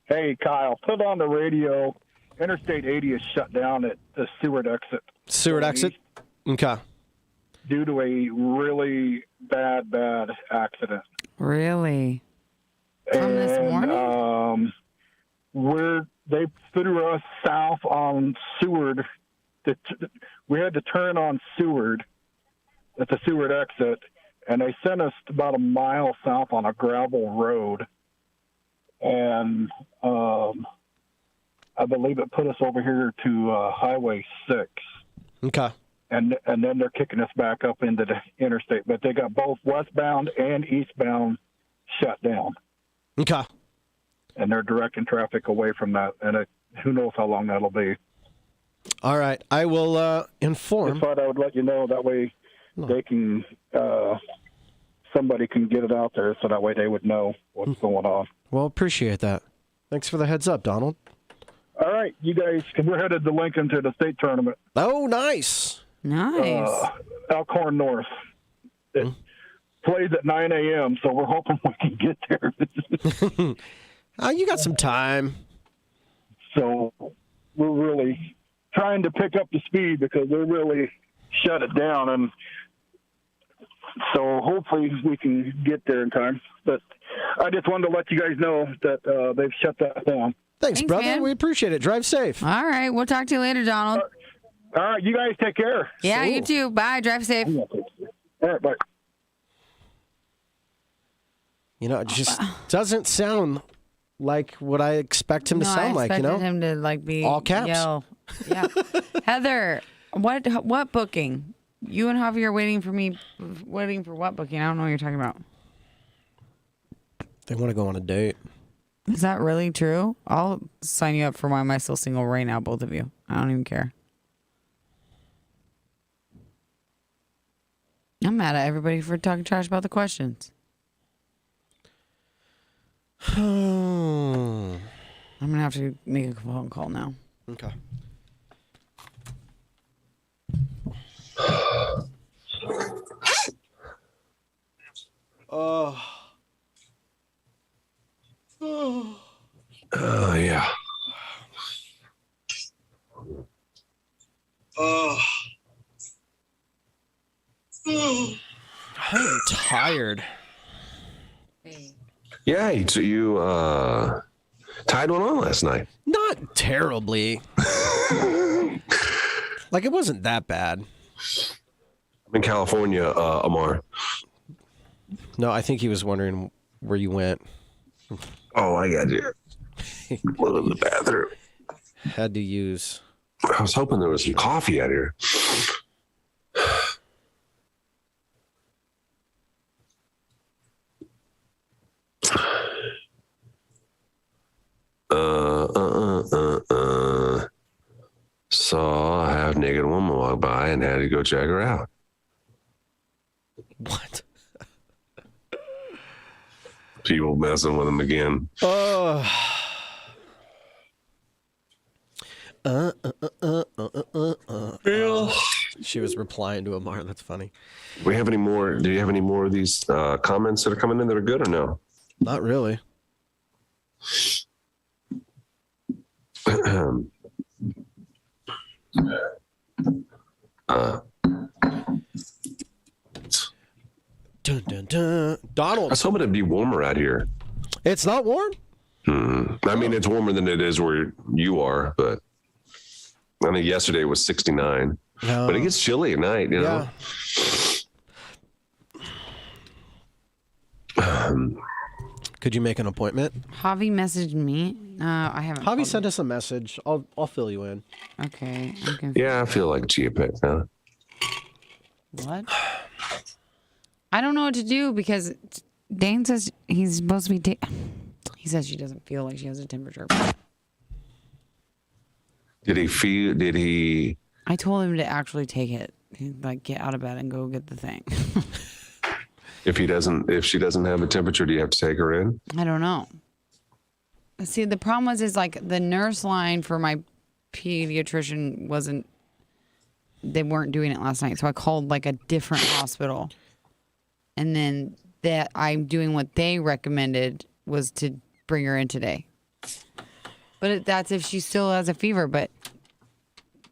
Hey, Kyle. Put on the radio. Interstate 80 is shut down at the Seward exit. Seward exit? Okay. Due to a really bad accident. Really? From this morning? They threw us south on Seward. We had to turn on Seward at the Seward exit, and they sent us about a mile south on a gravel road. And I believe it put us over here to Highway 6. Okay. And then they're kicking us back up into the interstate. But they got both westbound and eastbound shut down. Okay. And they're directing traffic away from that. And who knows how long that'll be. All right. I will inform. Just thought I would let you know. That way they can, somebody can get it out there so that way they would know what's going on. Well, appreciate that. Thanks for the heads up, Donald. All right, you guys, we're headed to Lincoln to the state tournament. Oh, nice. Nice. Elkhorn North. It plays at 9 a.m., so we're hoping we can get there. You got some time. So we're really trying to pick up the speed because they really shut it down. And so hopefully we can get there in time. But I just wanted to let you guys know that they've shut that down. Thanks, brother. man. We appreciate it. Drive safe. All right. We'll talk to you later, Donald. All right, you guys take care. Yeah, you too. Bye. Drive safe. All right, bye. You know, it just doesn't sound like what I expect him to sound like, you know? I expected him to like be all caps. Yell. Yeah. Heather, what booking? You and Javi are waiting for what booking? I don't know what you're talking about. They want to go on a date. Is that really true? I'll sign you up for Why Am I Still Single right now, both of you. I don't even care. I'm mad at everybody for talking trash about the questions. I'm going to have to make a phone call now. Okay. Yeah. I'm tired. Yeah, you tied one on last night. Not terribly. Like, it wasn't that bad. I'm in California, Amar. No, I think he was wondering where you went. Oh, I got you. Go to the bathroom. Had to use. I was hoping there was some coffee out here. Saw a half-naked woman walk by and had to go check her out. What? People messing with him again. She was replying to Amar. That's funny. Do you have any more of these comments that are coming in that are good or no? Not really. Dun, dun, dun. Donald. I was hoping it'd be warmer out here. It's not warm? I mean, it's warmer than it is where you are, but I think yesterday was 69. No. But it gets chilly at night, you know? Could you make an appointment? Javi messaged me. I haven't. Javi sent us a message. I'll fill you in. Okay. Yeah, I feel like Chia Pet, huh? What? I don't know what to do because Dane says he's supposed to be. He says she doesn't feel like she has a temperature. Did he? I told him to actually take it. Like, get out of bed and go get the thing. If she doesn't have a temperature, do you have to take her in? I don't know. See, the problem is like the nurse line for my pediatrician they weren't doing it last night. So I called like a different hospital. And then that I'm doing what they recommended was to bring her in today. But that's if she still has a fever. But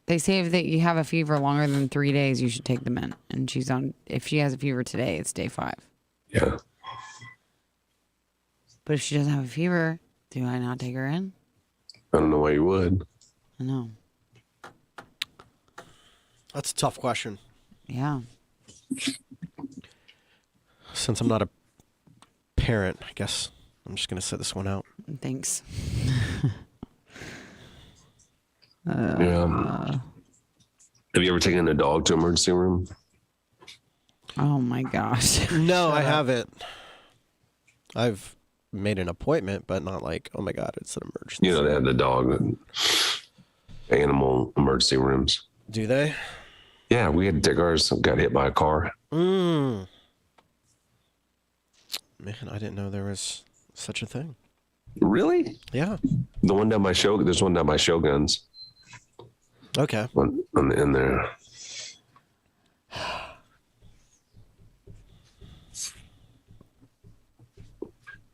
they say if you have a fever longer than 3 days, you should take them in. And if she has a fever today, it's day 5. Yeah. But if she doesn't have a fever, do I not take her in? I don't know why you would. I know. That's a tough question. Yeah. Since I'm not a parent, I guess I'm just going to sit this one out. Thanks. Yeah. Have you ever taken a dog to emergency room? Oh my gosh. No, I haven't. I've made an appointment, but not like, oh my God, it's an emergency. You know, they have the dog and animal emergency rooms. Do they? Yeah, we had to take ours. Got hit by a car. Man, I didn't know there was such a thing. Really? Yeah. The one down by there's one down by Shoguns. Okay. In there.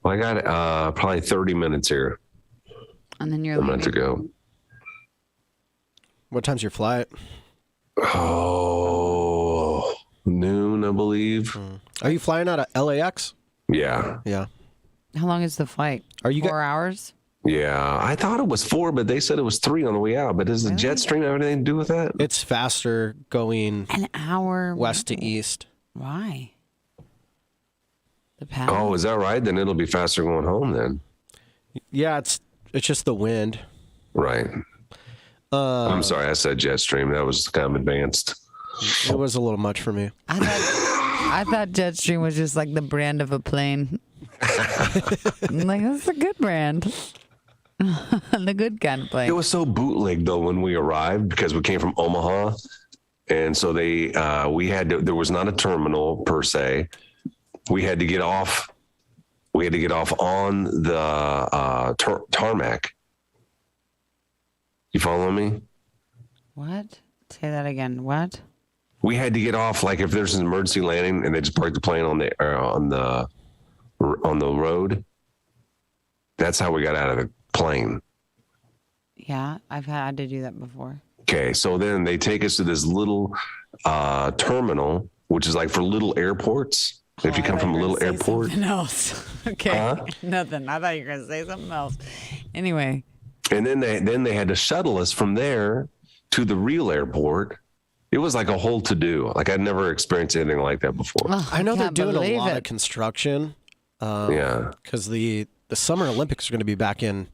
Well, I got probably 30 minutes here. And then you're I'm about to go. What time's your flight? Oh, noon, I believe. Are you flying out of LAX? Yeah. Yeah. How long is the flight? Are you 4 hours? Yeah. I thought it was 4, but they said it was 3 on the way out. But does the jet stream have anything to do with that? It's faster going an hour west to east. Why? The path. Oh, is that right? Then it'll be faster going home then. Yeah, it's just the wind. Right. I'm sorry, I said jet stream. That was kind of advanced. It was a little much for me. I thought Jetstream was just like the brand of a plane. I'm like, that's a good brand. The good kind of plane. It was so bootleg though when we arrived because we came from Omaha, and so there was not a terminal per se. We had to get off. We had to get off on the tarmac. You follow me? What? Say that again. What? We had to get off, like if there's an emergency landing and they just park the plane on the road. That's how we got out of the plane. Yeah, I've had to do that before. Okay, so then they take us to this little terminal, which is like for little airports. If you come from a little airport. Something else. Okay. Huh? Nothing. I thought you were gonna say something else. Anyway. And then they had to shuttle us from there to the real airport. It was like a whole to-do. Like I'd never experienced anything like that before. Oh, I know they're doing a lot it. of construction. Yeah. Because the Summer Olympics are going to be back in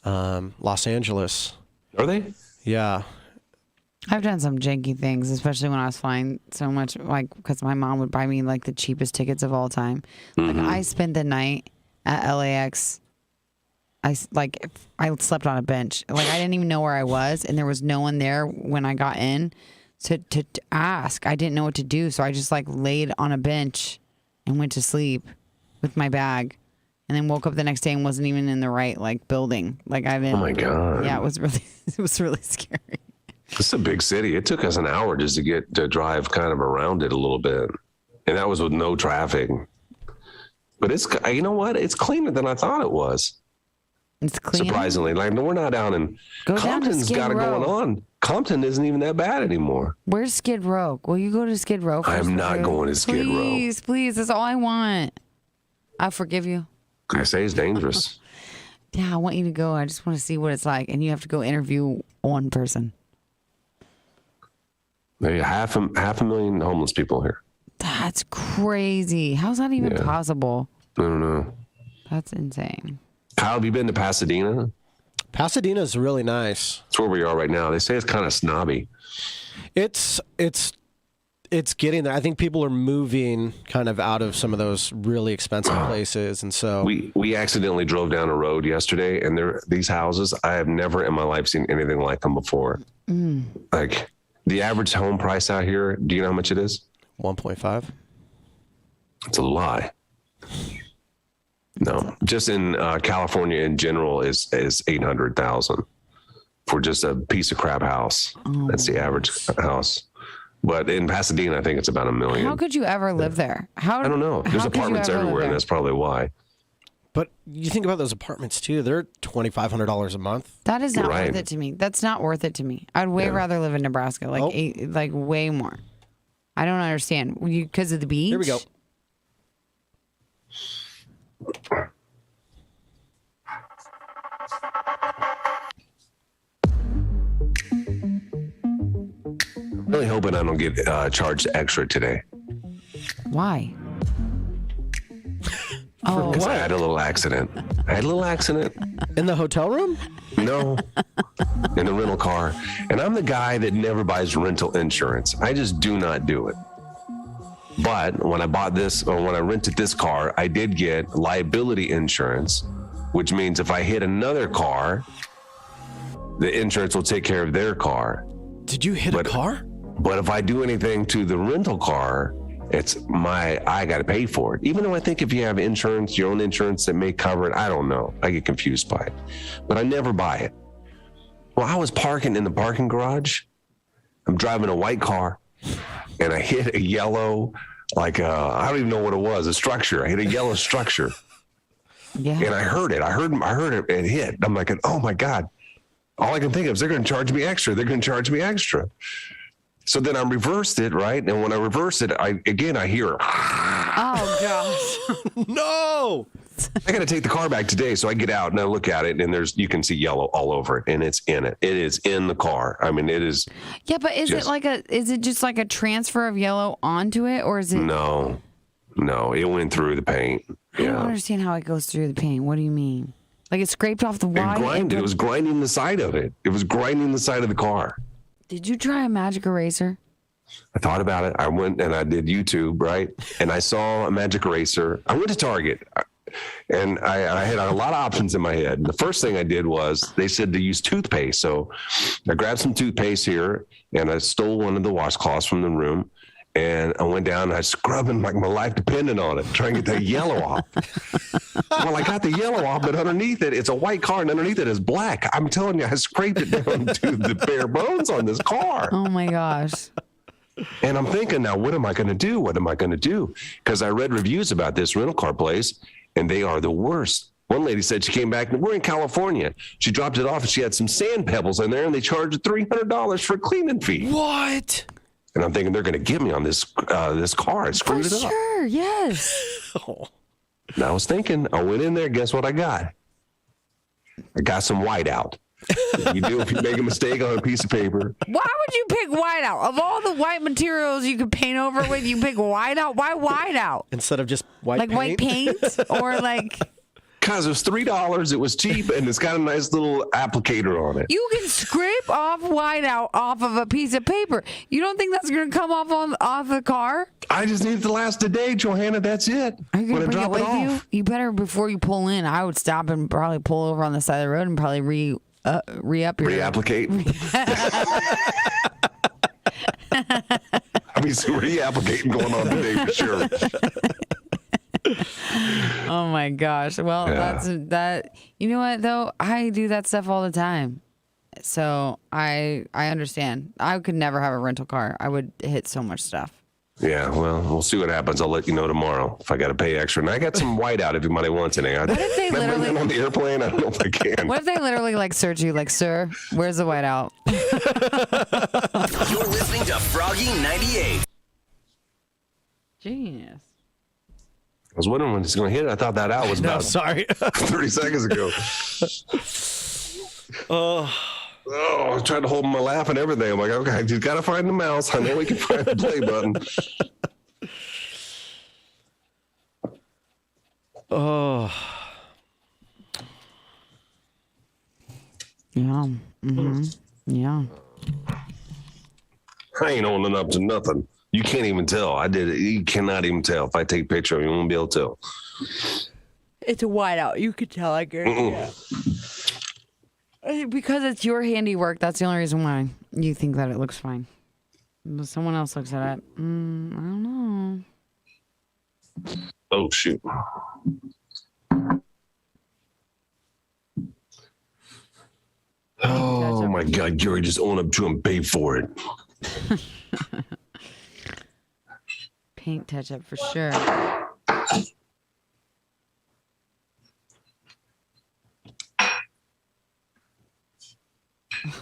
Los Angeles. Are they? Yeah. I've done some janky things, especially when I was flying so much, like because my mom would buy me like the cheapest tickets of all time. Like I spent the night at LAX. I slept on a bench. Like I didn't even know where I was, and there was no one there when I got in to ask. I didn't know what to do, so I just like laid on a bench and went to sleep with my bag, and then woke up the next day and wasn't even in the right like building. Like I didn't. Oh my God. Yeah, it was really scary. It's a big city. It took us an hour just to drive kind of around it a little bit, and that was with no traffic. But it's, you know what? It's cleaner than I thought it was. It's clean. Surprisingly, like we're not down in Compton's got it going on. Compton isn't even that bad anymore. Where's Skid Row? Will you go to Skid Row? I'm not going to Skid Row. Please, that's all I want. I forgive you. I say it's dangerous. Yeah, I want you to go. I just want to see what it's like, and you have to go interview one person. Maybe half a million homeless people here. That's crazy. How's that even possible? I don't know. That's insane. Kyle, have you been to Pasadena? Pasadena is really nice. That's where we are right now. They say it's kind of snobby. It's getting there. I think people are moving kind of out of some of those really expensive places, and so we accidentally drove down a road yesterday, and these houses, I have never in my life seen anything like them before. Like the average home price out here, do you know how much it is? 1.5. It's a lie. No, just in California in general is 800,000 for just a piece of crap house. That's the average house. But in Pasadena, I think it's about $1 million. How could you ever live there? I don't know. There's apartments everywhere, and that's probably why. But you think about those apartments too; they're $2,500 a month. That is not worth it to me. That's not worth it to me. I'd way rather live in Nebraska, like way more. I don't understand. Because of the beach? Here we go. I'm really hoping I don't get charged extra today. Why? Because I had a little accident. In the hotel room? No. In a rental car. And I'm the guy that never buys rental insurance. I just do not do it. But when I bought this, or when I rented this car, I did get liability insurance, which means if I hit another car, the insurance will take care of their car. Did you hit a car? But if I do anything to the rental car, I got to pay for it. Even though I think if you have insurance, your own insurance that may cover it, I don't know. I get confused by it. But I never buy it. Well, I was parking in the parking garage. I'm driving a white car, and I hit a yellow, I don't even know what it was, a structure. I hit a yellow structure. Yeah. And I heard it. I heard it and hit. I'm like, oh my God. All I can think of is they're going to charge me extra. They're going to charge me extra. So then I reversed it, right? And when I reverse it, I hear. Oh gosh. No. I got to take the car back today, so I get out and I look at it, and you can see yellow all over it, and it's in it. It is in the car. I mean, it is. Yeah, but is it just like a transfer of yellow onto it, or is it? No, it went through the paint. I don't understand how it goes through the paint. What do you mean? Like it scraped off the white? It was grinding the side of it. It was grinding the side of the car. Did you try a magic eraser? I thought about it. I went and I did YouTube, right? And I saw a magic eraser. I went to Target, and I had a lot of options in my head. And the first thing I did was they said to use toothpaste. So I grabbed some toothpaste here, and I stole one of the washcloths from the room. And I went down and I was scrubbing like my life depended on it, trying to get that yellow off. Well, I got the yellow off, but underneath it, it's a white car, and underneath it is black. I'm telling you, I scraped it down to the bare bones on this car. Oh, my gosh. And I'm thinking, now, what am I going to do? What am I going to do? Because I read reviews about this rental car place, and they are the worst. One lady said she came back, and we're in California. She dropped it off, and she had some sand pebbles in there, and they charged $300 for a cleaning fee. What? And I'm thinking they're going to get me on this car. I screwed it up. Sure, yes. And I was thinking, I went in there. Guess what I got? I got some whiteout. You do if you make a mistake on a piece of paper. Why would you pick whiteout? Of all the white materials you could paint over with, you pick whiteout? Why whiteout? Instead of just white like paint? white paint? Or like... Because it was $3. It was cheap, and it's got a nice little applicator on it. You can scrape off whiteout off of a piece of paper. You don't think that's going to come off the car? I just need it to last a day, Johanna. That's it. Are you going to bring it with you? You better, before you pull in, I would stop and probably pull over on the side of the road and probably re-up your... Reapplicate. I mean, some reapplicating going on today for sure. Oh my gosh. Well, that's that. You know what though? I do that stuff all the time. So I understand. I could never have a rental car. I would hit so much stuff. Yeah, well, we'll see what happens. I'll let you know tomorrow if I got to pay extra. And I got some whiteout if anybody wants any. What if they literally on the airplane? I don't know if I can. What if they literally like search you, like, sir, where's the whiteout? You're listening to Froggy 98. Genius. I was wondering when it's going to hit it. I thought that out was about 30 seconds ago. I was trying to hold my laugh and everything. I'm like, okay, I just got to find the mouse. I know we can find the play button. Oh. Yeah. Mm-hmm. Yeah. I ain't owning up to nothing. You can't even tell. I did it. You cannot even tell. If I take a picture of you, you won't be able to tell. It's a whiteout. You could tell, I guarantee. Yeah. Because it's your handiwork. That's the only reason why you think that it looks fine. But someone else looks at it. I don't know. Oh, shoot. Oh, my God. Gary, just own up to him. Pay for it. Paint touch-up for sure.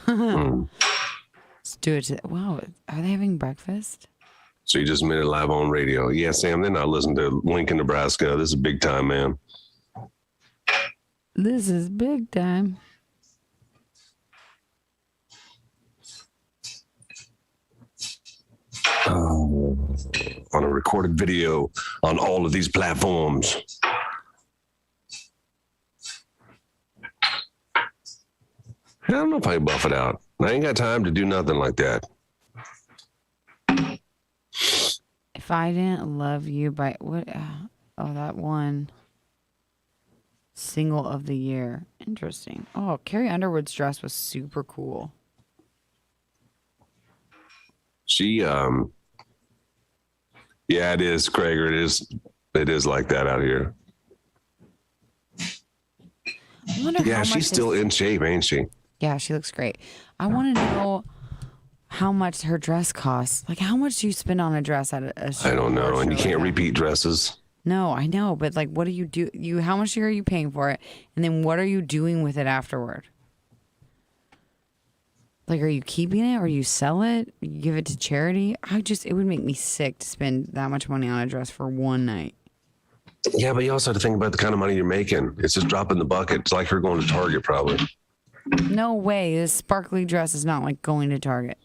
Let's do it. Wow, are they having breakfast? So you just made it live on radio. Yeah, Sam, they're not listening to Lincoln, Nebraska. This is big time, man. This is big time. On a recorded video on all of these platforms. I don't know if I can buff it out. I ain't got time to do nothing like that. If I Didn't Love You by what? Oh, that one. Single of the year. Interesting. Oh, Carrie Underwood's dress was super cool. She, yeah, it is, Craig. It is like that out here. I wonder yeah, she's still in shape, ain't she? Yeah, she looks great. I want to know how much her dress costs. Like, how much do you spend on a dress at a show? I don't know, and you can't repeat dresses. No, I know, but like, what do you do? How much are you paying for it? And then what are you doing with it afterward? Like, are you keeping it or you sell it? You give it to charity? It would make me sick to spend that much money on a dress for one night. Yeah, but you also have to think about the kind of money you're making. It's just drop in the bucket. It's like her going to Target, probably. No way. This sparkly dress is not like going to Target.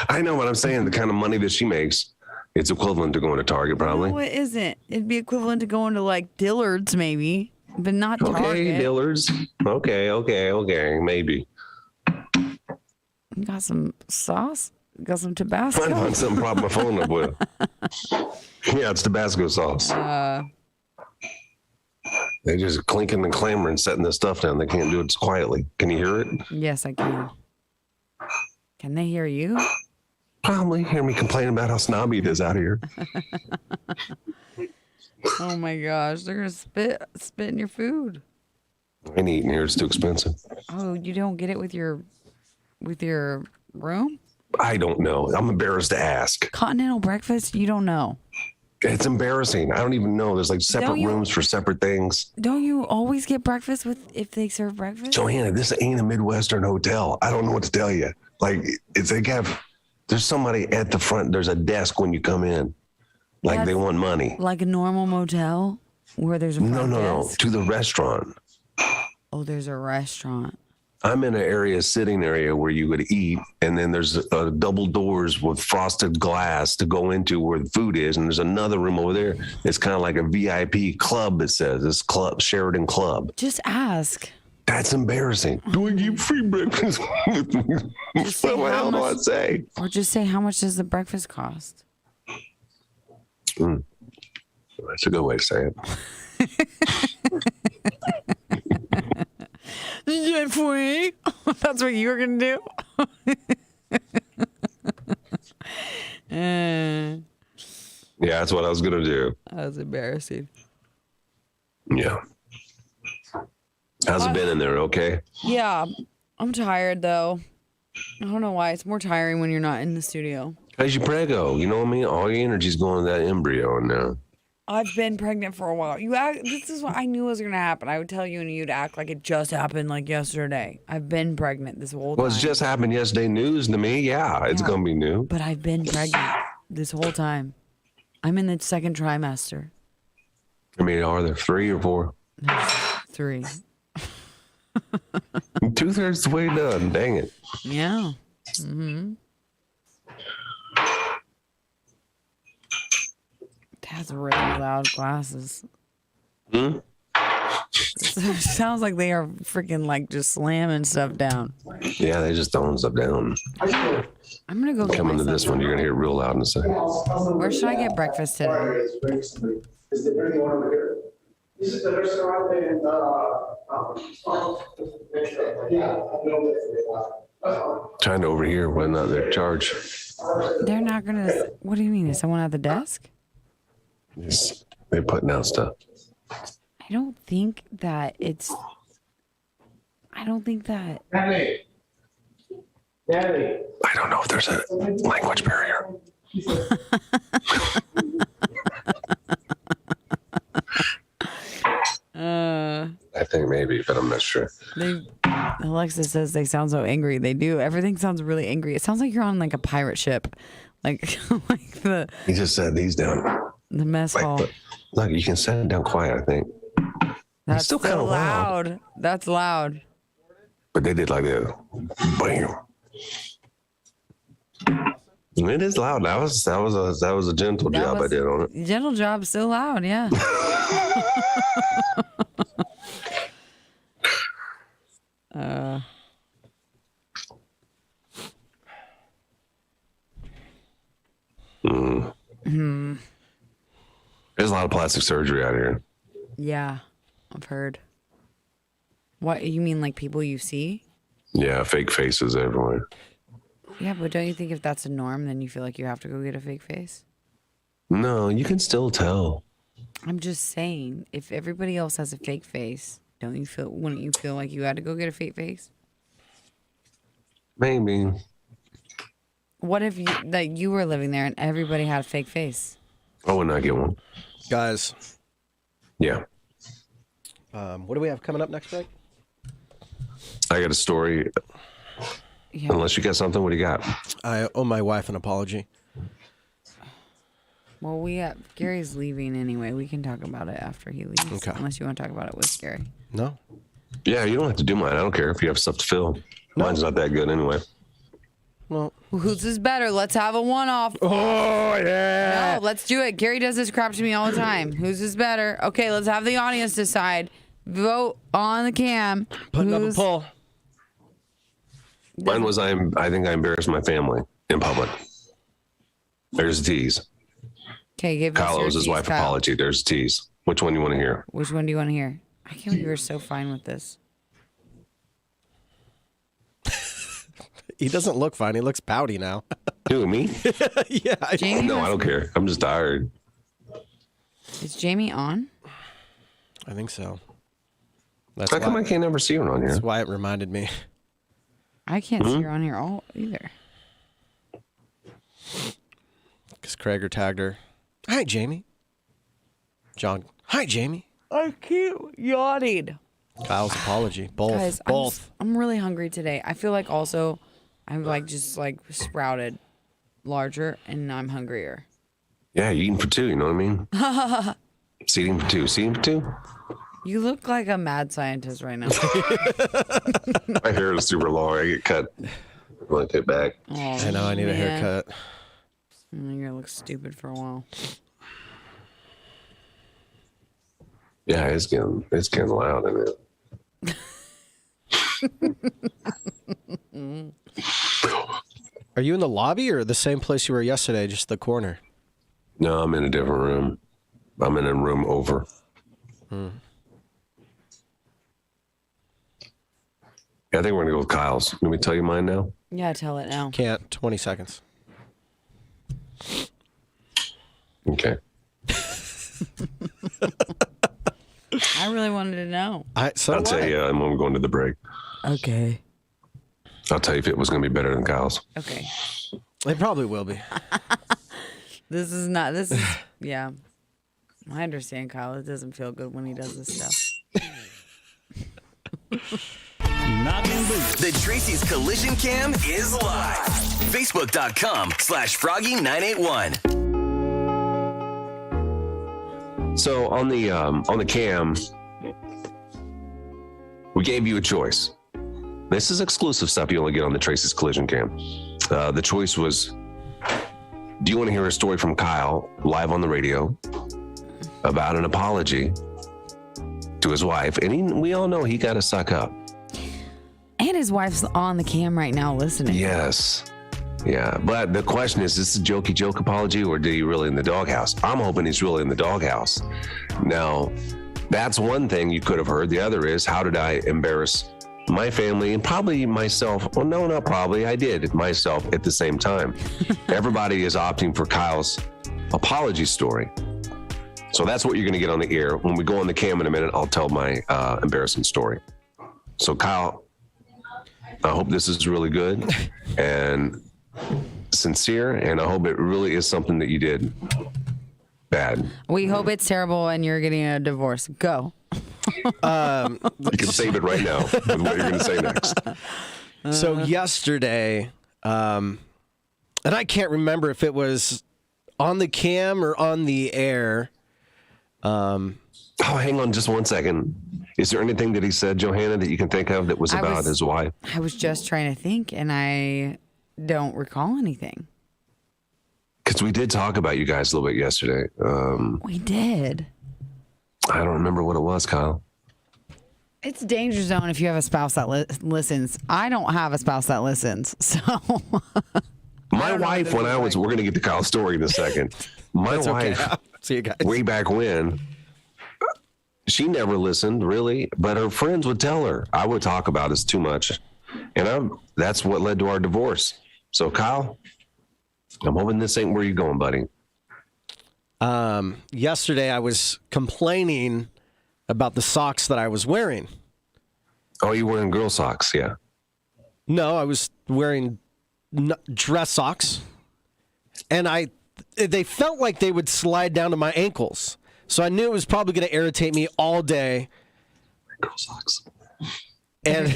I know what I'm saying. The kind of money that she makes, it's equivalent to going to Target, probably. No, it isn't. It'd be equivalent to going to like Dillard's, maybe, but not Target. Okay, Dillard's. Okay, maybe. You got some sauce? You got some Tabasco? I find something prop my phone up with. Yeah, it's Tabasco sauce. They just clinking and clamoring, setting this stuff down. They can't do it quietly. Can you hear it? Yes, I can. Can they hear you? Probably hear me complain about how snobby it is out here. Oh my gosh, they're gonna spit in your food. I ain't eating here; it's too expensive. Oh, you don't get it with your room? I don't know. I'm embarrassed to ask. Continental breakfast? You don't know? It's embarrassing. I don't even know. There's like separate rooms for separate things. Don't you always get breakfast if they serve breakfast? Johanna, this ain't a Midwestern hotel. I don't know what to tell you. Like, there's somebody at the front. There's a desk when you come in. Like they want money. Like a normal motel where there's a front No. desk? To the restaurant. Oh, there's a restaurant. I'm in a sitting area where you would eat, and then there's double doors with frosted glass to go into where the food is, and there's another room over there. It's kind of like a VIP club. It says it's club Sheridan Club. Just ask. That's embarrassing. Do I get free breakfast? What the hell do I say? Or just say, how much does the breakfast cost? That's a good way to say it. That's what you were going to do? Yeah, that's what I was going to do. That was embarrassing. Yeah. How's it been in there? Okay. Yeah. I'm tired, though. I don't know why. It's more tiring when you're not in the studio. How's your prego? You know what I mean? All your energy's going to that embryo now. I've been pregnant for a while. This is what I knew was going to happen. I would tell you and you'd act like it just happened like yesterday. I've been pregnant this whole time. Well, it's just happened yesterday news to me. Yeah, it's going to be new. But I've been pregnant this whole time. I'm in the second trimester. I mean, are there 3 or 4? 3. 2/3 the way done. Dang it. Yeah. Mm-hmm. It has really loud glasses. Sounds like they are freaking like just slamming stuff down. Yeah, they just throwing stuff down. I'm gonna go Coming to this one, you're gonna hear it real loud in a second. Where should I get breakfast today? Is there anyone over here? This is the restaurant in Trying to overhear whether or not they're charged. They're not gonna. What do you mean? Is someone at the desk? Yes, they're putting out stuff. I don't think that it's. I don't think that. Daddy. I don't know if there's a language barrier. I think maybe, but I'm not sure. Alexa says they sound so angry. They do. Everything sounds really angry. It sounds like you're on like a pirate ship, like the. He just said these down. The mess hall. Look, you can set it down quiet. I think. That's still kind of loud. That's loud. But they did like that. Bam. It is loud. That was a gentle job I did on it. Gentle job, still loud. Yeah. There's a lot of plastic surgery out here. Yeah, I've heard. What you mean, like people you see? Yeah, fake faces everywhere. Yeah, but don't you think if that's a norm, then you feel like you have to go get a fake face? No, you can still tell. I'm just saying, if everybody else has a fake face, wouldn't you feel like you had to go get a fake face? Maybe. What if you were living there and everybody had a fake face? I would not get one. Guys. Yeah. What do we have coming up next break? I got a story Yeah. Unless you got something, what do you got? I owe my wife an apology. Well, Gary's leaving anyway. We can talk about it after he leaves. Okay. Unless you want to talk about it with Gary. No. Yeah, you don't have to do mine. I don't care if you have stuff to fill. Mine's not that good anyway. Well, whose is better? Let's have a one-off. Oh, yeah. No, let's do it. Gary does this crap to me all the time. Whose is better? Okay, let's have the audience decide. Vote on the cam. Putting up a poll. Mine was I think I embarrassed my family in public. There's a tease. Okay, give us Kyle your owes his tease, wife Kyle. apology. There's a tease. Which one do you want to hear? Which one do you want to hear? I can't believe you're so fine with this. He doesn't look fine. He looks pouty now. Who, me? Yeah. Jamie No, I don't care. I'm just tired. Is Jamie on? I think so. How come I can't ever see her on here? That's why it reminded me. I can't see her on here all either. Because Krager tagged her. Hi, Jamie. John. Hi, Jamie. I keep yawning. Kyle's apology. Both. Guys, Both. I'm really hungry today. I feel like also I'm just sprouted larger and I'm hungrier. Yeah, you're eating for two. You know what I mean? Seating for two. Seating for two? You look like a mad scientist right now. My hair is super long. I get cut. I want to get back. Oh, I know. I need a haircut. You're going to look stupid for a while. Yeah, it's getting loud in it. Are you in the lobby or the same place you were yesterday, just the corner? No, I'm in a different room. I'm in a room over. Yeah, I think we're going to go with Kyle's. Let me tell you mine now. Yeah, tell it now. Can't. 20 seconds. Okay. I really wanted to know. I'll tell you when we're going to the break. Okay. I'll tell you if it was going to be better than Kyle's. Okay. It probably will be. Yeah. I understand, Kyle. It doesn't feel good when he does this stuff. The Tracy's Collision Cam is live. Facebook.com/Froggy981. So on the cam, we gave you a choice. This is exclusive stuff you only get on the Tracy's Collision Cam. The choice was, do you want to hear a story from Kyle live on the radio about an apology to his wife? And we all know he got to suck up. And his wife's on the cam right now listening. Yes. Yeah. But the question is this a jokey joke apology or did he really in the doghouse? I'm hoping he's really in the doghouse. Now, that's one thing you could have heard. The other is, how did I embarrass my family and probably myself? Well, no, not probably. I did myself at the same time. Everybody is opting for Kyle's apology story. So that's what you're going to get on the air. When we go on the cam in a minute, I'll tell my embarrassing story. So Kyle, I hope this is really good and sincere, and I hope it really is something that you did bad. We hope it's terrible and you're getting a divorce. Go. You can save it right now with what you're going to say next. So yesterday, and I can't remember if it was on the cam or on the air. Oh, hang on just 1 second. Is there anything that he said, Johanna, that you can think of that was about his wife? I was just trying to think, and I don't recall anything. Because we did talk about you guys a little bit yesterday. We did. I don't remember what it was, Kyle. It's danger zone if you have a spouse that listens. I don't have a spouse that listens, so. My wife, when we're going to get to Kyle's story in a second. My wife, okay. See you guys. way back when, she never listened, really, but her friends would tell her. I would talk about this too much, and that's what led to our divorce. So, Kyle, I'm hoping this ain't where you're going, buddy. Yesterday, I was complaining about the socks that I was wearing. Oh, you wearing girl socks, yeah. No, I was wearing dress socks, and they felt like they would slide down to my ankles. So I knew it was probably going to irritate me all day. Girl socks. And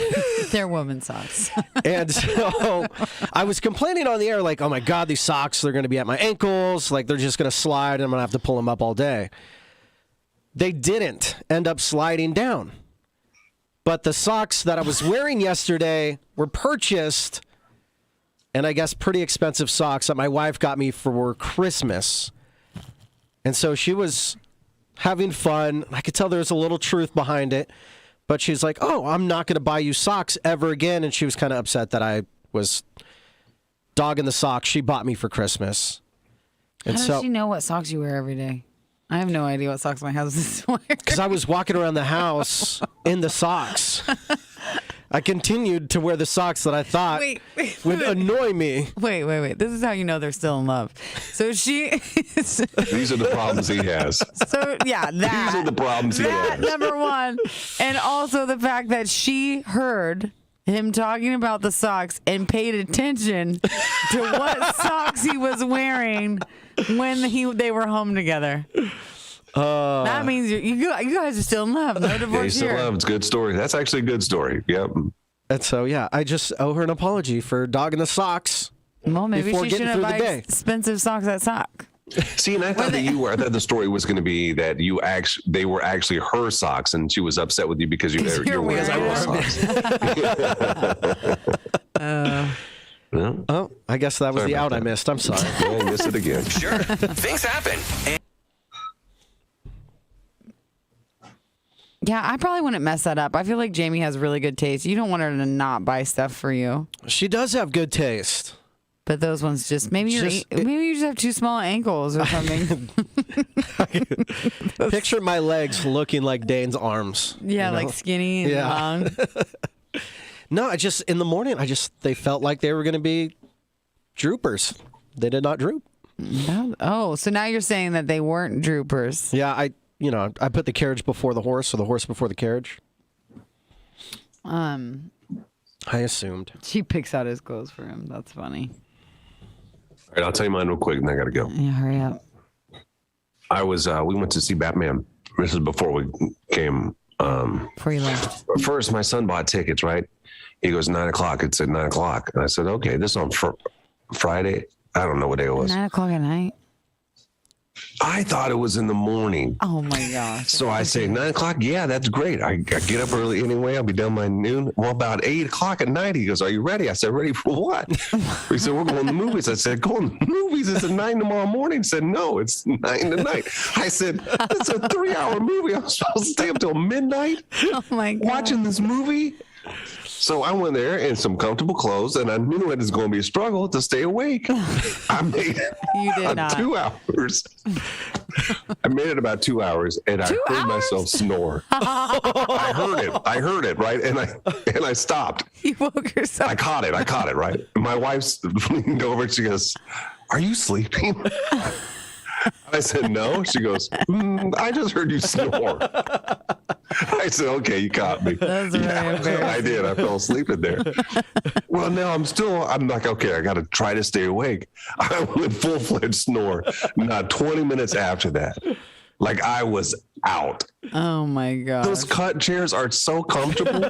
they're women's socks. And so I was complaining on the air, like, oh my God, these socks, they're going to be at my ankles. Like, they're just going to slide and I'm going to have to pull them up all day. They didn't end up sliding down. But the socks that I was wearing yesterday were purchased, and I guess pretty expensive socks that my wife got me for Christmas. And so she was having fun. I could tell there was a little truth behind it. But she's like, oh, I'm not going to buy you socks ever again. And she was kind of upset that I was dogging the socks she bought me for Christmas. And How does she know what socks you wear every day? I have no idea what socks my husband wears. Because I was walking around the house in the socks. I continued to wear the socks that I thought would annoy me. Wait. This is how you know they're still in love. So she... These are the problems he has. So, yeah, that. These are the problems he has. Number one. And also the fact that she heard him talking about the socks and paid attention to what socks he was wearing when they were home together. That means you guys are still in love. No divorce he's still in love. It's a good story. That's actually a good story. Yep. And so, yeah, I just owe her an apology for dogging the socks. Well, maybe she shouldn't buy expensive socks at Sock. See, and I thought I thought the story was going to be that they were actually her socks, and she was upset with you because you're wearing her socks. Oh, I guess that was the out I missed. I'm sorry. Yeah, I missed it again. Sure, things happen. Yeah, I probably wouldn't mess that up. I feel like Jamie has really good taste. You don't want her to not buy stuff for you. She does have good taste. But those ones maybe you just have too small ankles or something. Picture my legs looking like Dane's arms. Yeah, like skinny and long. No, in the morning, they felt like they were going to be droopers. They did not droop. Oh, so now you're saying that they weren't droopers. Yeah, I put the carriage before the horse, or the horse before the carriage. I assumed. She picks out his clothes for him. That's funny. All right, I'll tell you mine real quick, and I got to go. Yeah, hurry up. We went to see Batman. This is before we came. Before you left. First, my son bought tickets, right? He goes, 9 o'clock. It said 9 o'clock. And I said, okay, this is on Friday. I don't know what day it was. 9 o'clock at night? I thought it was in the morning. Oh, my gosh. So I say 9 o'clock. Yeah, that's great. I get up early anyway. I'll be done by noon. Well, about 8 o'clock at night, he goes, are you ready? I said, ready for what? He said, we're going to the movies. I said, going to the movies? It's at 9 tomorrow morning. He said, no, it's 9 tonight. I said, it's a 3-hour movie. I'm supposed to stay up till midnight watching this movie? So I went there in some comfortable clothes, and I knew it was going to be a struggle to stay awake. I made it 2 hours. I made it about 2 hours, and I heard myself snore. I heard it, right? And I stopped. You woke yourself. I caught it, right? My wife's leaned over, and she goes, "Are you sleeping?" I said, no. She goes, I just heard you snore. I said, okay, you caught me. That's very I did. I fell asleep in there. Well, now I'm like, okay, I got to try to stay awake. I went full-fledged snore. Not 20 minutes after that. Like I was out. Oh my God. Those cut chairs are so comfortable.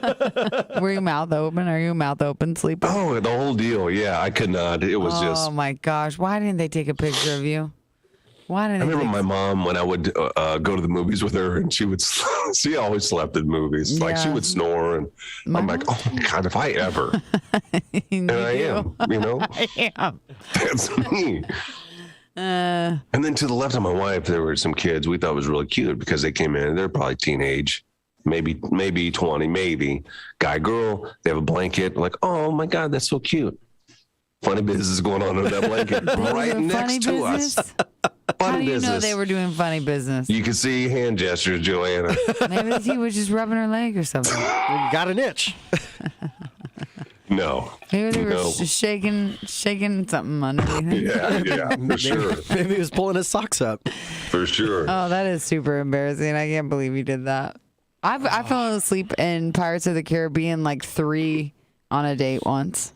Were you mouth open? Are you mouth open sleeping? Oh, the whole deal. Yeah, I could not. It was just. Oh my gosh. Why didn't they take a picture of you? I remember my mom when I would go to the movies with her, and she always slept in movies. Like she would snore, and I'm like, oh my God, if I ever. And I am, I am. That's me. And then to the left of my wife, there were some kids we thought was really cute because they came in. They're probably teenage, maybe 20, maybe guy, girl. They have a blanket. Like, oh my God, that's so cute. Funny business going on under that blanket right next to us. How do you know they were doing funny business? You can see hand gestures, Johanna. Maybe he was just rubbing her leg or something. You got an itch. No. Maybe they were just shaking something underneath. Yeah, for sure. Maybe he was pulling his socks up. For sure. Oh, that is super embarrassing. I can't believe you did that. I fell asleep in Pirates of the Caribbean like 3 on a date once.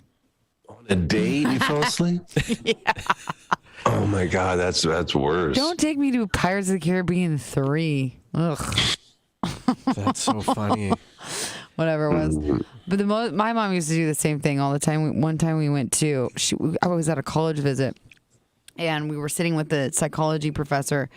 On a date you fell asleep? Yeah. Oh my God, that's worse. Don't take me to Pirates of the Caribbean 3. Ugh. That's so funny. whatever it was. But my mom used to do the same thing all the time. One time we went to, I was at a college visit, and we were sitting with the psychology professor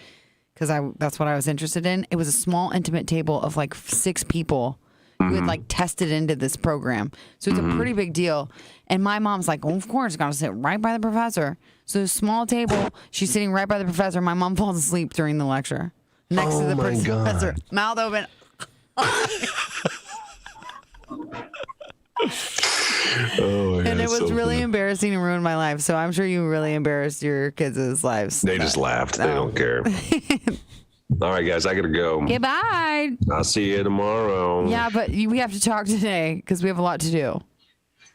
because that's what I was interested in. It was a small, intimate table of like 6 people who had like tested into this program. So it's a pretty big deal. And my mom's like, of course, got to sit right by the professor. So a small table, she's sitting right by the professor. My mom falls asleep during the lecture next to the professor, mouth open. And it was really embarrassing and ruined my life. So I'm sure you really embarrassed your kids' lives. They just laughed. They don't care. All right, guys, I got to go. Okay, bye. I'll see you tomorrow. Yeah, but we have to talk today because we have a lot to do.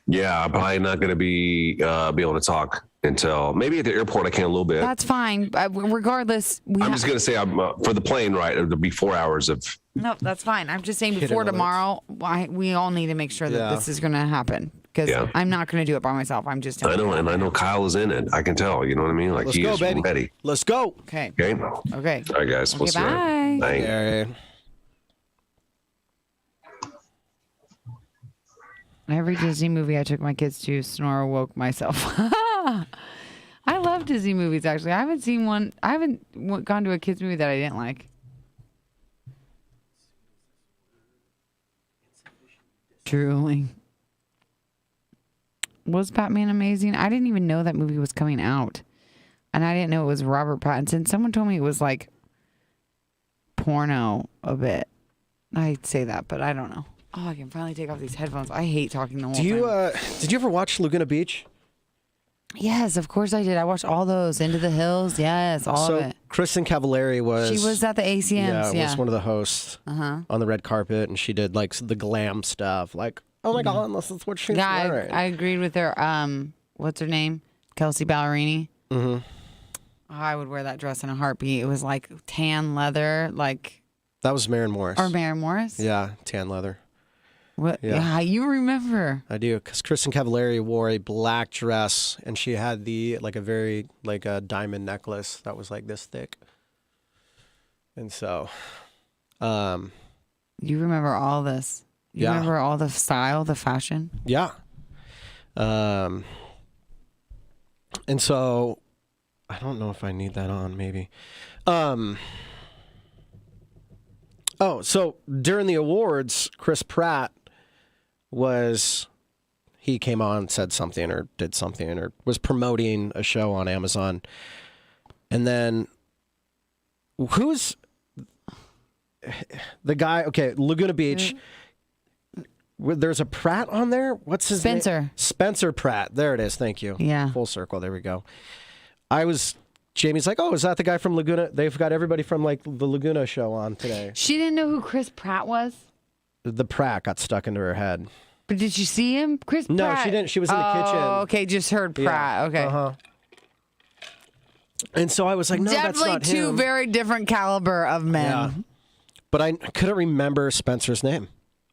Yeah, I'm probably not going to be able to talk until maybe at the airport. I can a little bit. That's fine. Regardless, I'm just going to say I'm for the plane ride. It'll be 4 hours of. No, that's fine. I'm just saying before tomorrow, we all need to make sure that this is going to happen because I'm not going to do it by myself. I'm just. I know, and I know Kyle is in it. I can tell. You know what I mean? Like Let's he go, is baby. ready. Let's go. Okay. Okay. Okay. All right, guys. We'll see you. Bye. Bye. Yeah. Every Disney movie I took my kids to, Snore woke myself. I love Disney movies, actually. I haven't seen one. I haven't gone to a kids movie that I didn't like. Truly. Was Batman amazing? I didn't even know that movie was coming out. And I didn't know it was Robert Pattinson. Someone told me it was like porno a bit. I'd say that, but I don't know. Oh, I can finally take off these headphones. I hate talking the whole time. Did you ever watch Laguna Beach? Yes, of course I did. I watched all those. Into the Hills. Yes, all of it. Kristen Cavallari was... She was at the ACMs. Yeah, was one of the hosts on the red carpet, and she did like the glam stuff. Like, oh my God, this is what she's wearing. I agreed with her. What's her name? Kelsey Ballerini. Mm-hmm. Oh, I would wear that dress in a heartbeat. It was like tan leather, like... That was Maren Morris. Or Maren Morris? Yeah, tan leather. What? Yeah, you remember. I do, because Kristen Cavallari wore a black dress, and she had a very diamond necklace that was like this thick. And so, you remember all this. You remember all the style, the fashion. Yeah. And so, I don't know if I need that on. Maybe. Oh, so during the awards, Chris Pratt he came on, said something or did something or was promoting a show on Amazon. And then who's the guy? Okay, Laguna Beach. There's a Pratt on there. What's his name? Spencer Pratt. There it is. Thank you. Yeah. Full circle. There we go. Jamie's like, oh, is that the guy from Laguna? They've got everybody from like the Laguna show on today. She didn't know who Chris Pratt was? The Pratt got stuck into her head. But did you see him? Chris Pratt? No, she didn't. She was in the kitchen. Oh, okay. Just heard Pratt. Yeah. Okay. Uh-huh. And so I was like, no, definitely that's not him. Two very different caliber of men. Yeah. But I couldn't remember Spencer's name.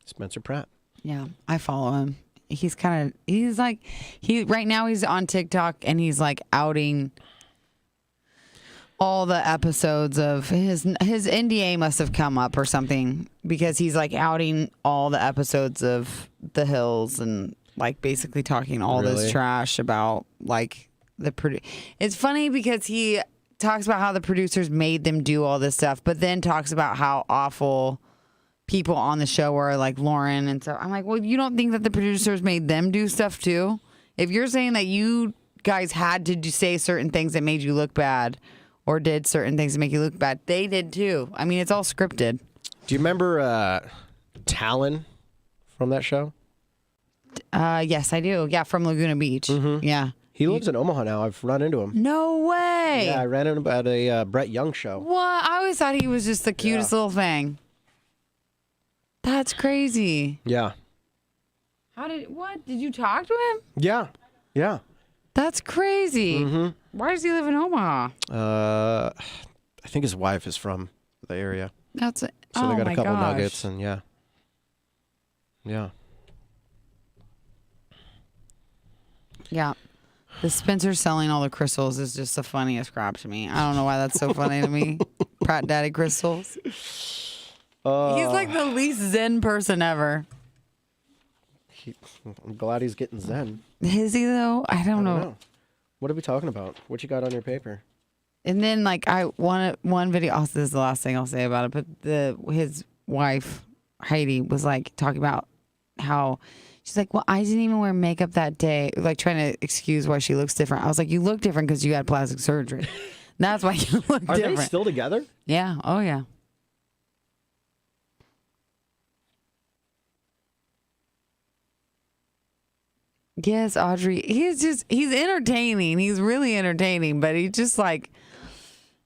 Spencer Pratt. Yeah, I follow him. Right now he's on TikTok and he's like outing all the episodes of his NDA must have come up or something because he's like outing all the episodes of The Hills and like basically talking all this trash about like It's funny because he talks about how the producers made them do all this stuff, but then talks about how awful people on the show were, like Lauren and stuff. I'm like, well, you don't think that the producers made them do stuff too? If you're saying that you guys had to say certain things that made you look bad or did certain things to make you look bad, they did too. I mean, it's all scripted. Do you remember Talon from that show? Yes, I do. Yeah, from Laguna Beach. Mm-hmm. Yeah. He lives in Omaha now. I've run into him. No way. Yeah, I ran into him at a Brett Young show. What? I always thought he was just the cutest little thing. That's crazy. Yeah. What? Did you talk to him? Yeah. Yeah. That's crazy. Mm-hmm. Why does he live in Omaha? I think his wife is from the area. So they got a couple nuggets and yeah. Yeah. Yeah. The Spencer selling all the crystals is just the funniest crap to me. I don't know why that's so funny to me. Pratt Daddy crystals. He's like the least zen person ever. I'm glad he's getting zen. Is he though? I don't know. What are we talking about? What you got on your paper? And then one video. Also, this is the last thing I'll say about it. But his wife Heidi was like talking about how she's like, well, I didn't even wear makeup that day, like trying to excuse why she looks different. I was like, you look different because you had plastic surgery. That's why you look different. Are they still together? Yeah. Oh yeah. Yes, Audrey. He's entertaining. He's really entertaining, but he's just like,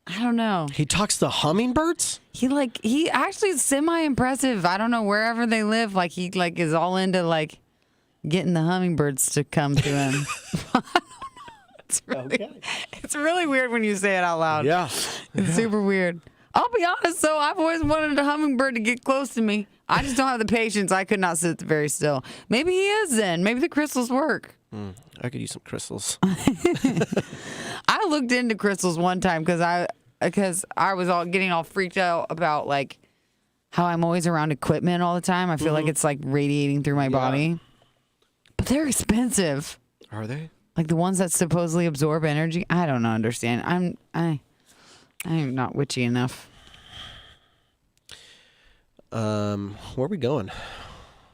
I don't know. He talks to hummingbirds? He actually is semi-impressive. I don't know, wherever they live, like he is all into like getting the hummingbirds to come to him. It's really weird when you say it out loud. Yeah. It's super weird. I'll be honest, though. I've always wanted a hummingbird to get close to me. I just don't have the patience. I could not sit very still. Maybe he is then. Maybe the crystals work. I could use some crystals. I looked into crystals one time because I was getting all freaked out about like how I'm always around equipment all the time. I feel like it's like radiating through my body. But they're expensive. Are they? Like the ones that supposedly absorb energy. I don't understand. I'm not witchy enough. Where are we going?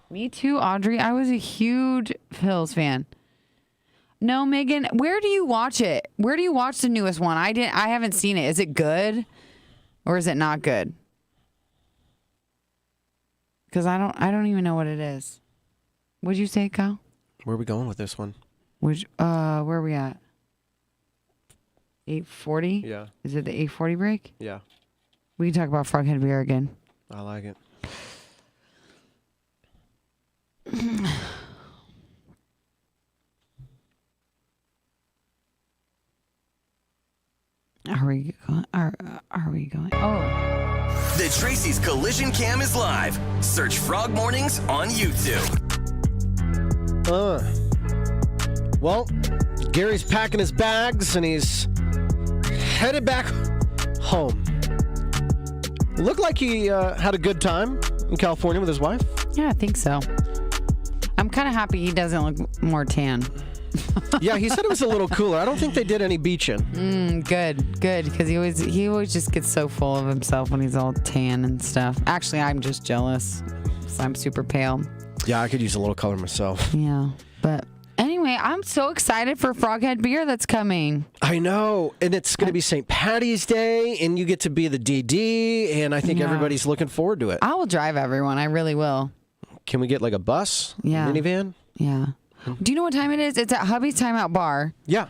Me too, Audrey. I was a huge Hills fan. No, Megan, where do you watch it? Where do you watch the newest one? I haven't seen it. Is it good or is it not good? Because I don't even know what it is. What'd you say, Kyle? Where are we going with this one? Where are we at? 8:40? Yeah. Is it the 8:40 break? Yeah. We can talk about Froghead Beer again. I like it. Are we going? Oh. The Tracy's Collision Cam is live. Search Frog Mornings on YouTube. Well, Gary's packing his bags and he's headed back home. Looked like he had a good time in California with his wife. Yeah, I think so. I'm kind of happy he doesn't look more tan. Yeah, he said it was a little cooler. I don't think they did any beaching. Good, because he always just gets so full of himself when he's all tan and stuff. Actually, I'm just jealous. So I'm super pale. Yeah, I could use a little color myself. Yeah, but anyway, I'm so excited for Froghead Beer that's coming. I know, and it's going to be St. Patty's Day, and you get to be the DD, and I think everybody's looking forward to it. I will drive everyone. I really will. Can we get like a bus? Yeah. A minivan? Yeah. Do you know what time it is? It's at Hubby's Timeout Bar. Yeah.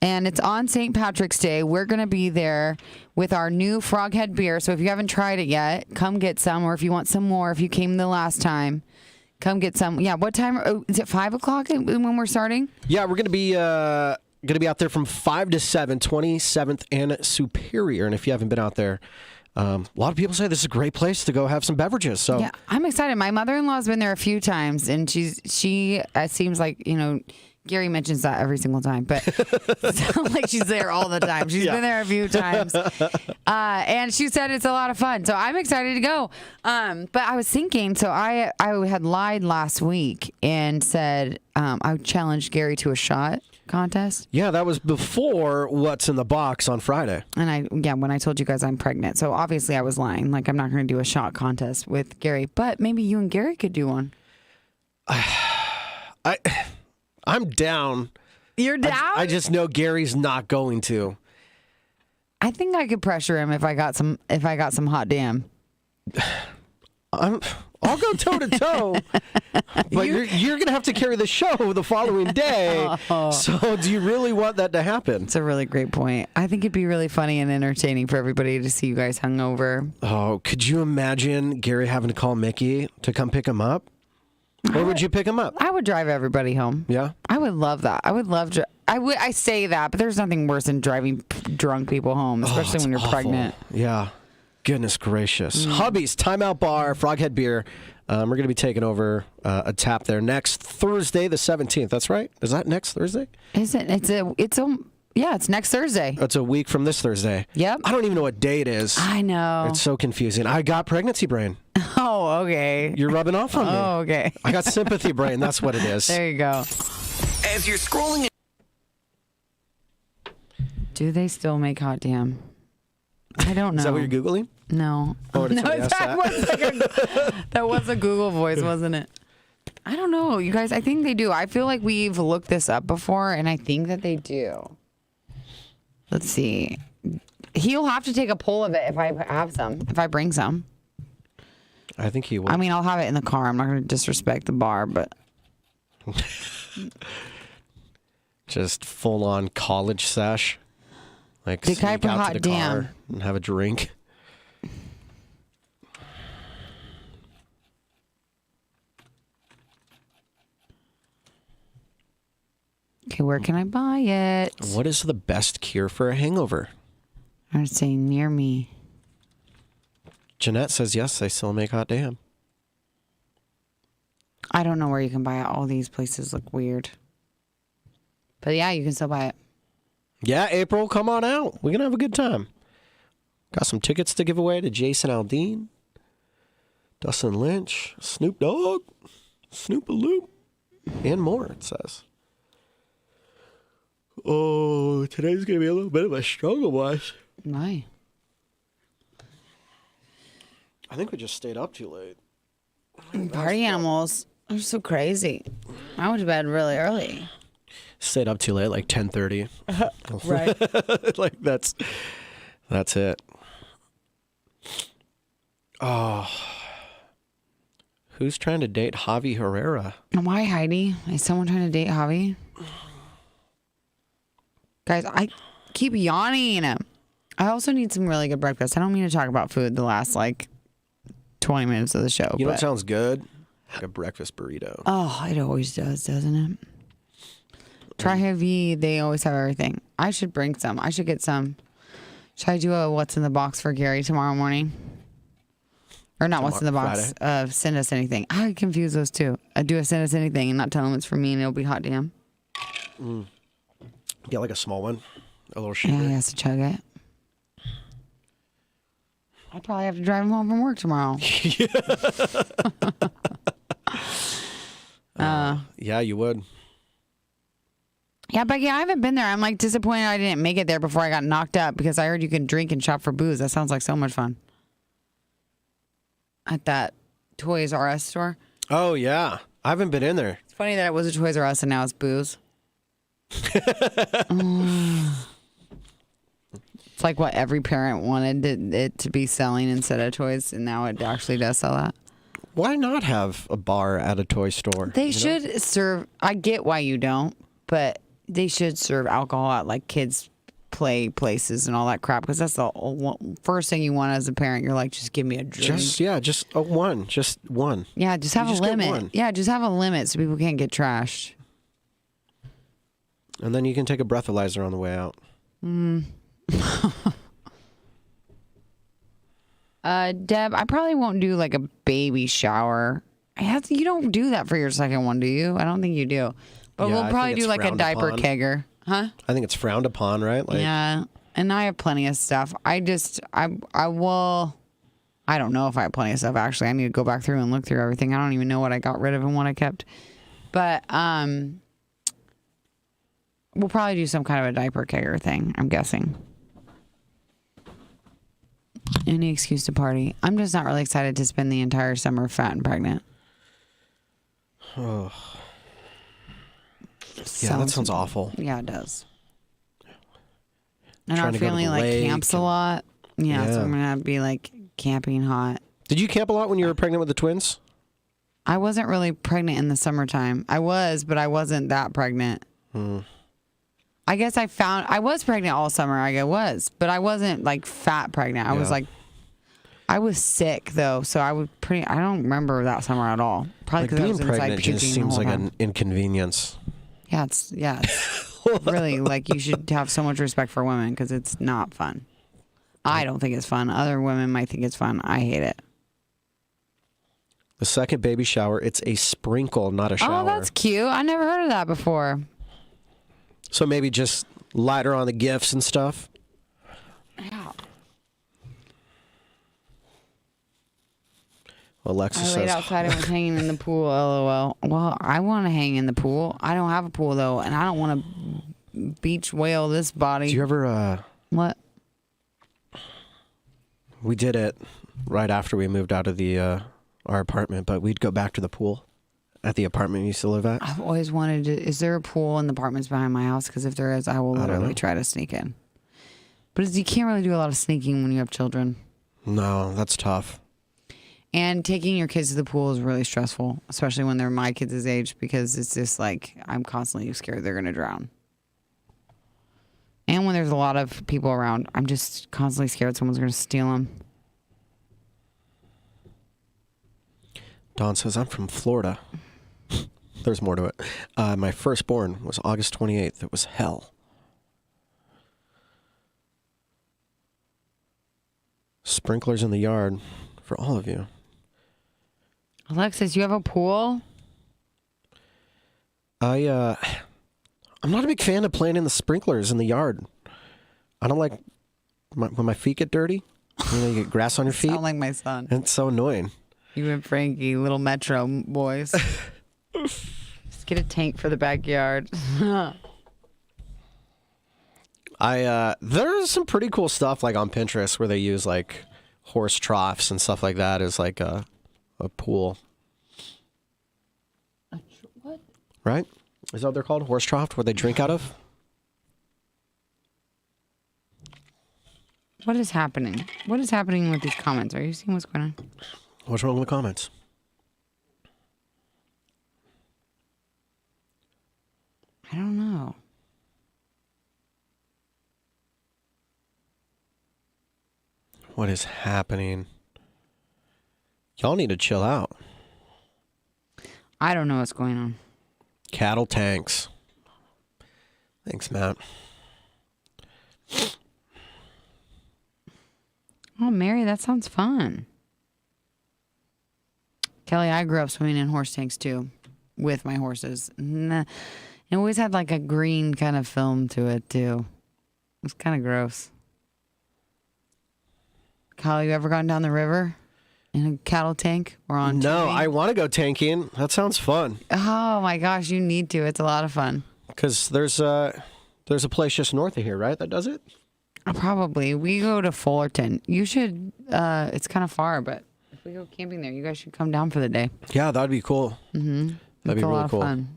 And it's on St. Patrick's Day. We're going to be there with our new Froghead Beer. So if you haven't tried it yet, come get some. Or if you want some more, if you came the last time, come get some. Yeah, what time? Oh, is it 5 o'clock when we're starting? Yeah, we're going to be out there from 5 to 7, 27th and Superior. And if you haven't been out there, a lot of people say this is a great place to go have some beverages. So yeah, I'm excited. My mother-in-law's been there a few times, and she seems like, Gary mentions that every single time, but it sounds like she's there all the time. She's been there a few times, and she said it's a lot of fun. So I'm excited to go. But I was thinking, so I had lied last week and said I challenged Gary to a shot contest. Yeah, that was before What's in the Box on Friday. And when I told you guys I'm pregnant. So obviously I was lying. Like, I'm not going to do a shot contest with Gary, but maybe you and Gary could do one. I'm down. You're down? I just know Gary's not going to. I think I could pressure him if I got some hot damn. I'll go toe to toe, but you're gonna have to carry the show the following day. So, do you really want that to happen? It's a really great point. I think it'd be really funny and entertaining for everybody to see you guys hungover. Oh, could you imagine Gary having to call Mickey to come pick him up? Or would you pick him up? I would drive everybody home. Yeah, I would love that. I would love to. I say that, but there's nothing worse than driving drunk people home, especially when you're awful. pregnant. Yeah. Goodness gracious. Hubby's Timeout Bar, Froghead Beer. We're going to be taking over a tap there next Thursday, the 17th. That's right? Is that next Thursday? Is it? It's next Thursday. It's a week from this Thursday. Yep. I don't even know what day it is. I know. It's so confusing. I got pregnancy brain. Oh, okay. You're rubbing off on me. Oh, okay. I got sympathy brain. That's what it is. There you go. As you're scrolling. Do they still make hot damn? I don't know. Is that what you're Googling? No. Oh, did No, somebody ask that was a Google voice, wasn't it? I don't know, you guys. I think they do. I feel like we've looked this up before, and I think that they do. Let's see. He'll have to take a poll of it if I have some, if I bring some. I think he will. I mean, I'll have it in the car. I'm not going to disrespect the bar, but. Just full on college sesh. Like, The guy sneak out hot to the damn. car and have a drink. Okay, where can I buy it? What is the best cure for a hangover? I would say near me. Jeanette says yes, they still make hot damn. I don't know where you can buy it. All these places look weird. But yeah, you can still buy it. Yeah, April, come on out. We're going to have a good time. Got some tickets to give away to Jason Aldean, Dustin Lynch, Snoop Dogg, Snoop-a-Loop, and more, it says. Oh, today's going to be a little bit of a struggle, boys. Why? I think we just stayed up too late. Party animals are so crazy. I went to bed really early. Stayed up too late, like 10:30. Right. Like that's it. Oh. Who's trying to date Javi Herrera? Why, Heidi? Is someone trying to date Javi? Guys, I keep yawning. I also need some really good breakfast. I don't mean to talk about food the last, 20 minutes of the show. You know what sounds good? Like a breakfast burrito. Oh, it always does, doesn't it? Try Heavy, they always have everything. I should bring some. I should get some. Should I do a what's in the box for Gary tomorrow morning? Or not what's in the box. Send us anything. I confuse those two. I do a send us anything and not tell them it's for me and it'll be hot damn. Get like a small one. A little shooter. Yeah, he has to chug it. I'll probably have to drive him home from work tomorrow. Yeah, you would. Yeah, Becky, I haven't been there. I'm disappointed I didn't make it there before I got knocked up because I heard you can drink and shop for booze. That sounds like so much fun. At that Toys R Us store. Oh, yeah. I haven't been in there. It's funny that it was a Toys R Us and now it's booze. It's like what every parent wanted it to be selling instead of toys, and now it actually does sell that. Why not have a bar at a toy store? They should serve. I get why you don't, but they should serve alcohol at kids' play places and all that crap because that's the first thing you want as a parent. You're like, just give me a drink. Just one. Just one. Yeah, just have a limit. Yeah, just have a limit so people can't get trashed. And then you can take a breathalyzer on the way out. Deb, I probably won't do a baby shower. You don't do that for your second one, do you? I don't think you do. But Yeah, we'll I probably think do it's a diaper frowned upon. kegger. Huh? I think it's frowned upon, right? Yeah. And I have plenty of stuff. I will. I don't know if I have plenty of stuff, actually. I need to go back through and look through everything. I don't even know what I got rid of and what I kept. But we'll probably do some kind of a diaper kegger thing, I'm guessing. Any excuse to party. I'm just not really excited to spend the entire summer fat and pregnant. Oh. Yeah, that sounds awful. Yeah, it does. And Trying I'm to go to feeling the like lake camps a lot. Yeah, so I'm going to be camping hot. Did you camp a lot when you were pregnant with the twins? I wasn't really pregnant in the summertime. I was, but I wasn't that pregnant. I guess I was pregnant all summer. I was, but I wasn't fat pregnant. I was I was sick though, so I don't remember that summer at all. Probably because I was inside pregnant puking just the whole seems like time. an inconvenience. Yeah, it's really you should have so much respect for women because it's not fun. I don't think it's fun. Other women might think it's fun. I hate it. The second baby shower, it's a sprinkle, not a shower. Oh, that's cute. I never heard of that before. So maybe just lighter on the gifts and stuff. Yeah. Alexis I says. laid outside and was hanging in the pool. LOL. Well, I want to hang in the pool. I don't have a pool though, and I don't want to beach whale this body. Do you ever? What? We did it right after we moved out of the our apartment, but we'd go back to the pool at the apartment we used to live at. I've always wanted to. Is there a pool in the apartments behind my house? Because if there is, I will literally try to sneak in. But you can't really do a lot of sneaking when you have children. No, that's tough. And taking your kids to the pool is really stressful, especially when they're my kids' age, because it's just like I'm constantly scared they're going to drown. And when there's a lot of people around, I'm just constantly scared someone's going to steal them. Don says, I'm from Florida. There's more to it. My firstborn was August 28th. It was hell. Sprinklers in the yard for all of you. Alexis, you have a pool? I'm not a big fan of playing in the sprinklers in the yard. I don't like when my feet get dirty. You get grass on your feet. Sound like my son. And it's so annoying. You and Frankie, little Metro boys. Just get a tank for the backyard. There's some pretty cool stuff like on Pinterest where they use like horse troughs and stuff like that as like a pool. What? Right? Is that what they're called? Horse trough, where they drink out of? What is happening? What is happening with these comments? Are you seeing what's going on? What's wrong with the comments? I don't know. What is happening? Y'all need to chill out. I don't know what's going on. Cattle tanks. Thanks, Matt. Oh, Mary, that sounds fun. Kelly, I grew up swimming in horse tanks too, with my horses. It always had like a green kind of film to it too. It was kind of gross. Kyle, you ever gone down the river in a cattle tank or on No, TV? I want to go tanking. That sounds fun. Oh my gosh, you need to. It's a lot of fun. Because there's a place just north of here, right? That does it? Probably. We go to Fullerton. You should, it's kind of far, but if we go camping there, you guys should come down for the day. Yeah, that'd be cool. Mm-hmm. That'd be really cool. Fun.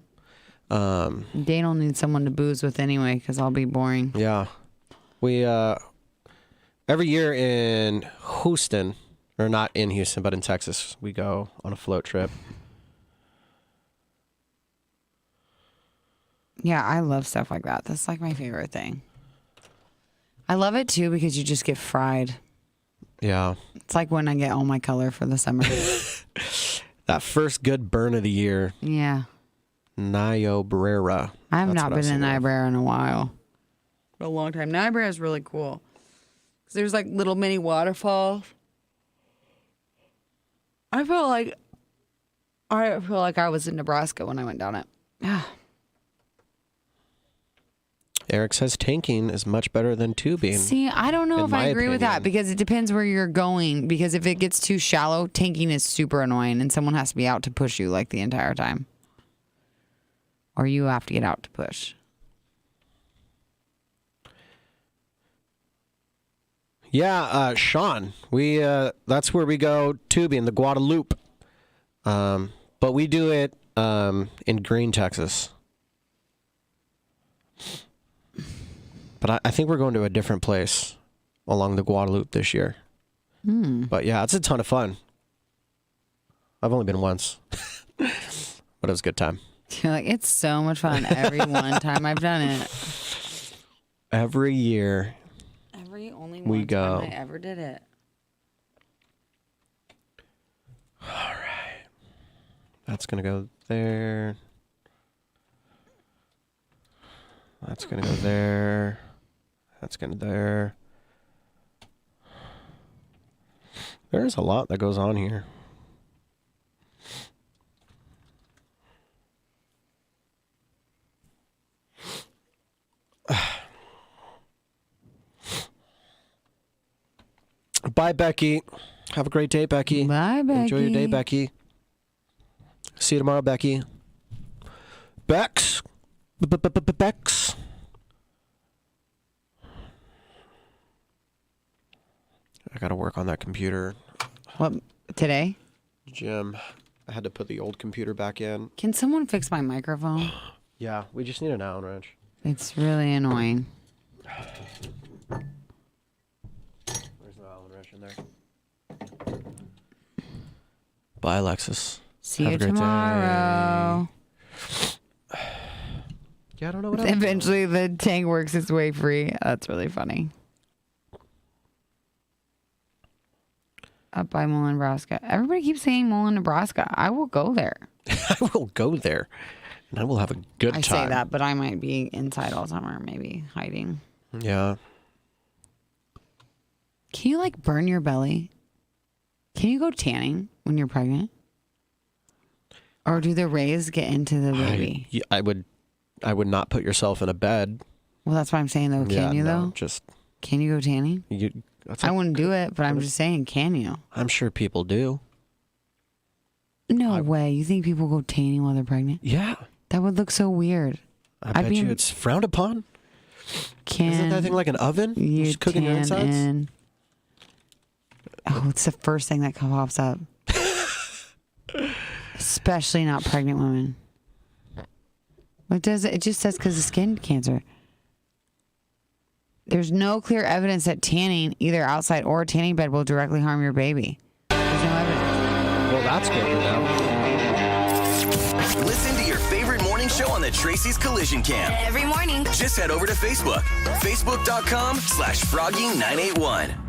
Dane will need someone to booze with anyway, because I'll be boring. Yeah. We, every year in Houston, or not in Houston, but in Texas, we go on a float trip. Yeah, I love stuff like that. That's like my favorite thing. I love it too because you just get fried. Yeah. It's like when I get all my color for the summer. That first good burn of the year. Yeah. Niobrara. I have not been in Niobrara in a while. For a long time. Niobrara is really cool. Because there's like little mini waterfalls. I feel like I was in Nebraska when I went down it. Yeah. Eric says tanking is much better than tubing. See, I don't know if I agree with that because it depends where you're going. Because if it gets too shallow, tanking is super annoying and someone has to be out to push you like the entire time. Or you have to get out to push. Yeah, Sean, we that's where we go tubing, the Guadalupe. But we do it in Green, Texas. But I think we're going to a different place along the Guadalupe this year. But yeah, it's a ton of fun. I've only been once, but it was a good time. You're like, it's so much fun every one time I've done it. Every year. Only we one go. time I ever did it. All right. That's going to go there. That's going to go there. That's going to there. There's a lot that goes on here. Bye, Becky. Have a great day, Becky. Bye, Becky. Enjoy your day, Becky. See you tomorrow, Becky. Bex. Bex. I got to work on that computer. What, today? Jim, I had to put the old computer back in. Can someone fix my microphone? Yeah, we just need an Allen wrench. It's really annoying. Where's the Allen wrench in there? Bye, Alexis. See Have you a great tomorrow. Day. Yeah, I don't know what else. Eventually, the tank works its way free. That's really funny. Up by Mullen, Nebraska. Everybody keeps saying Mullen, Nebraska. I will go there. I will go there, and I will have a good time. I say that, but I might be inside all summer, maybe hiding. Yeah. Can you like burn your belly? Can you go tanning when you're pregnant? Or do the rays get into the baby? I would not put yourself in a bed. Well, that's what I'm saying though. Can you though? Can you go tanning? I wouldn't do it, but I'm just saying, can you? I'm sure people do. No way. You think people go tanning while they're pregnant? Yeah. That would look so weird. I bet you it's frowned upon. Isn't that thing like an oven? You just cooking your insides? Oh, it's the first thing that pops up. Especially not pregnant women. What does it? It just says because of skin cancer. There's no clear evidence that tanning, either outside or a tanning bed, will directly harm your baby. There's no evidence. Well, that's good to know. Listen to your favorite morning show on the Tracy's Collision Cam. Every morning. Just head over to Facebook. Facebook.com/Froggy981.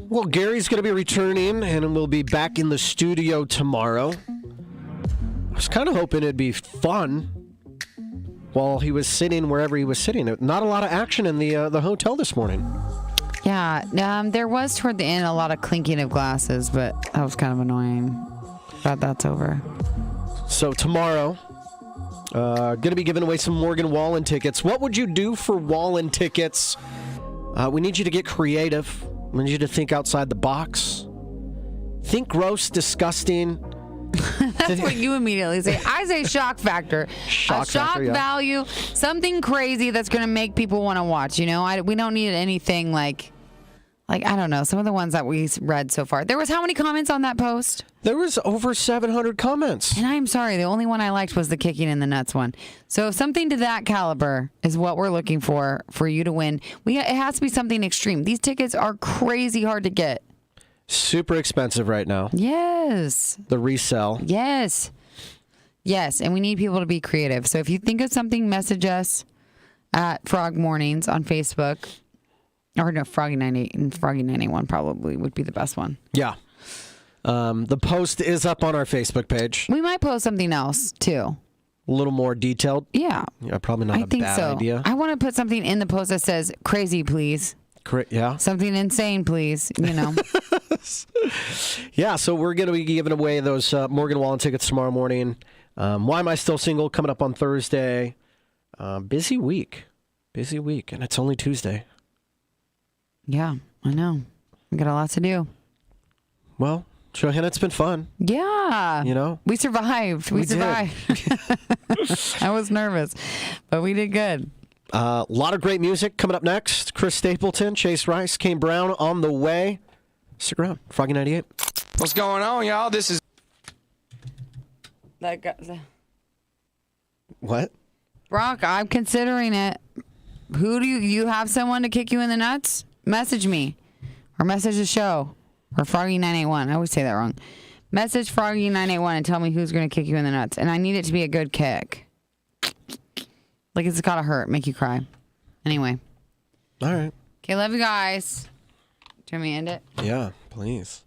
Well, Gary's going to be returning, and we'll be back in the studio tomorrow. I was kind of hoping it'd be fun while he was sitting wherever he was sitting. Not a lot of action in the hotel this morning. Yeah, there was toward the end a lot of clinking of glasses, but that was kind of annoying. But that's over. So tomorrow, going to be giving away some Morgan Wallen tickets. What would you do for Wallen tickets? We need you to get creative. We need you to think outside the box. Think gross, disgusting. That's what you immediately say. I say shock factor. Shock value, something crazy that's going to make people want to watch. You know, we don't need anything like I don't know, some of the ones that we read so far. There was how many comments on that post? There was over 700 comments. And I'm sorry, the only one I liked was the kicking in the nuts one. So something to that caliber is what we're looking for you to win. It has to be something extreme. These tickets are crazy hard to get. Super expensive right now. Yes. The resale. Yes. Yes, and we need people to be creative. So if you think of something, message us at Frog Mornings on Facebook. Or no, Froggy 981 probably would be the best one. Yeah. The post is up on our Facebook page. We might post something else, too. A little more detailed? Yeah. Yeah, probably not a bad idea. I want to put something in the post that says, crazy, please. Yeah. Something insane, please, you know. Yeah, so we're going to be giving away those Morgan Wallen tickets tomorrow morning. Why Am I Still Single coming up on Thursday. Busy week, and it's only Tuesday. Yeah, I know. We got a lot to do. Well, Johanna, it's been fun. Yeah. You know? We survived. We survived. I was nervous, but we did good. A lot of great music coming up next. Chris Stapleton, Chase Rice, Kane Brown on the way. Stick around. Froggy 98. What's going on, y'all? This is... What? Brock, I'm considering it. Who do you have someone to kick you in the nuts? Message me. Or message the show. Or Froggy981. I always say that wrong. Message Froggy981 and tell me who's going to kick you in the nuts. And I need it to be a good kick. Like it's got to hurt, make you cry. Anyway. All right. Okay, love you guys. Do you want me to end it? Yeah, please.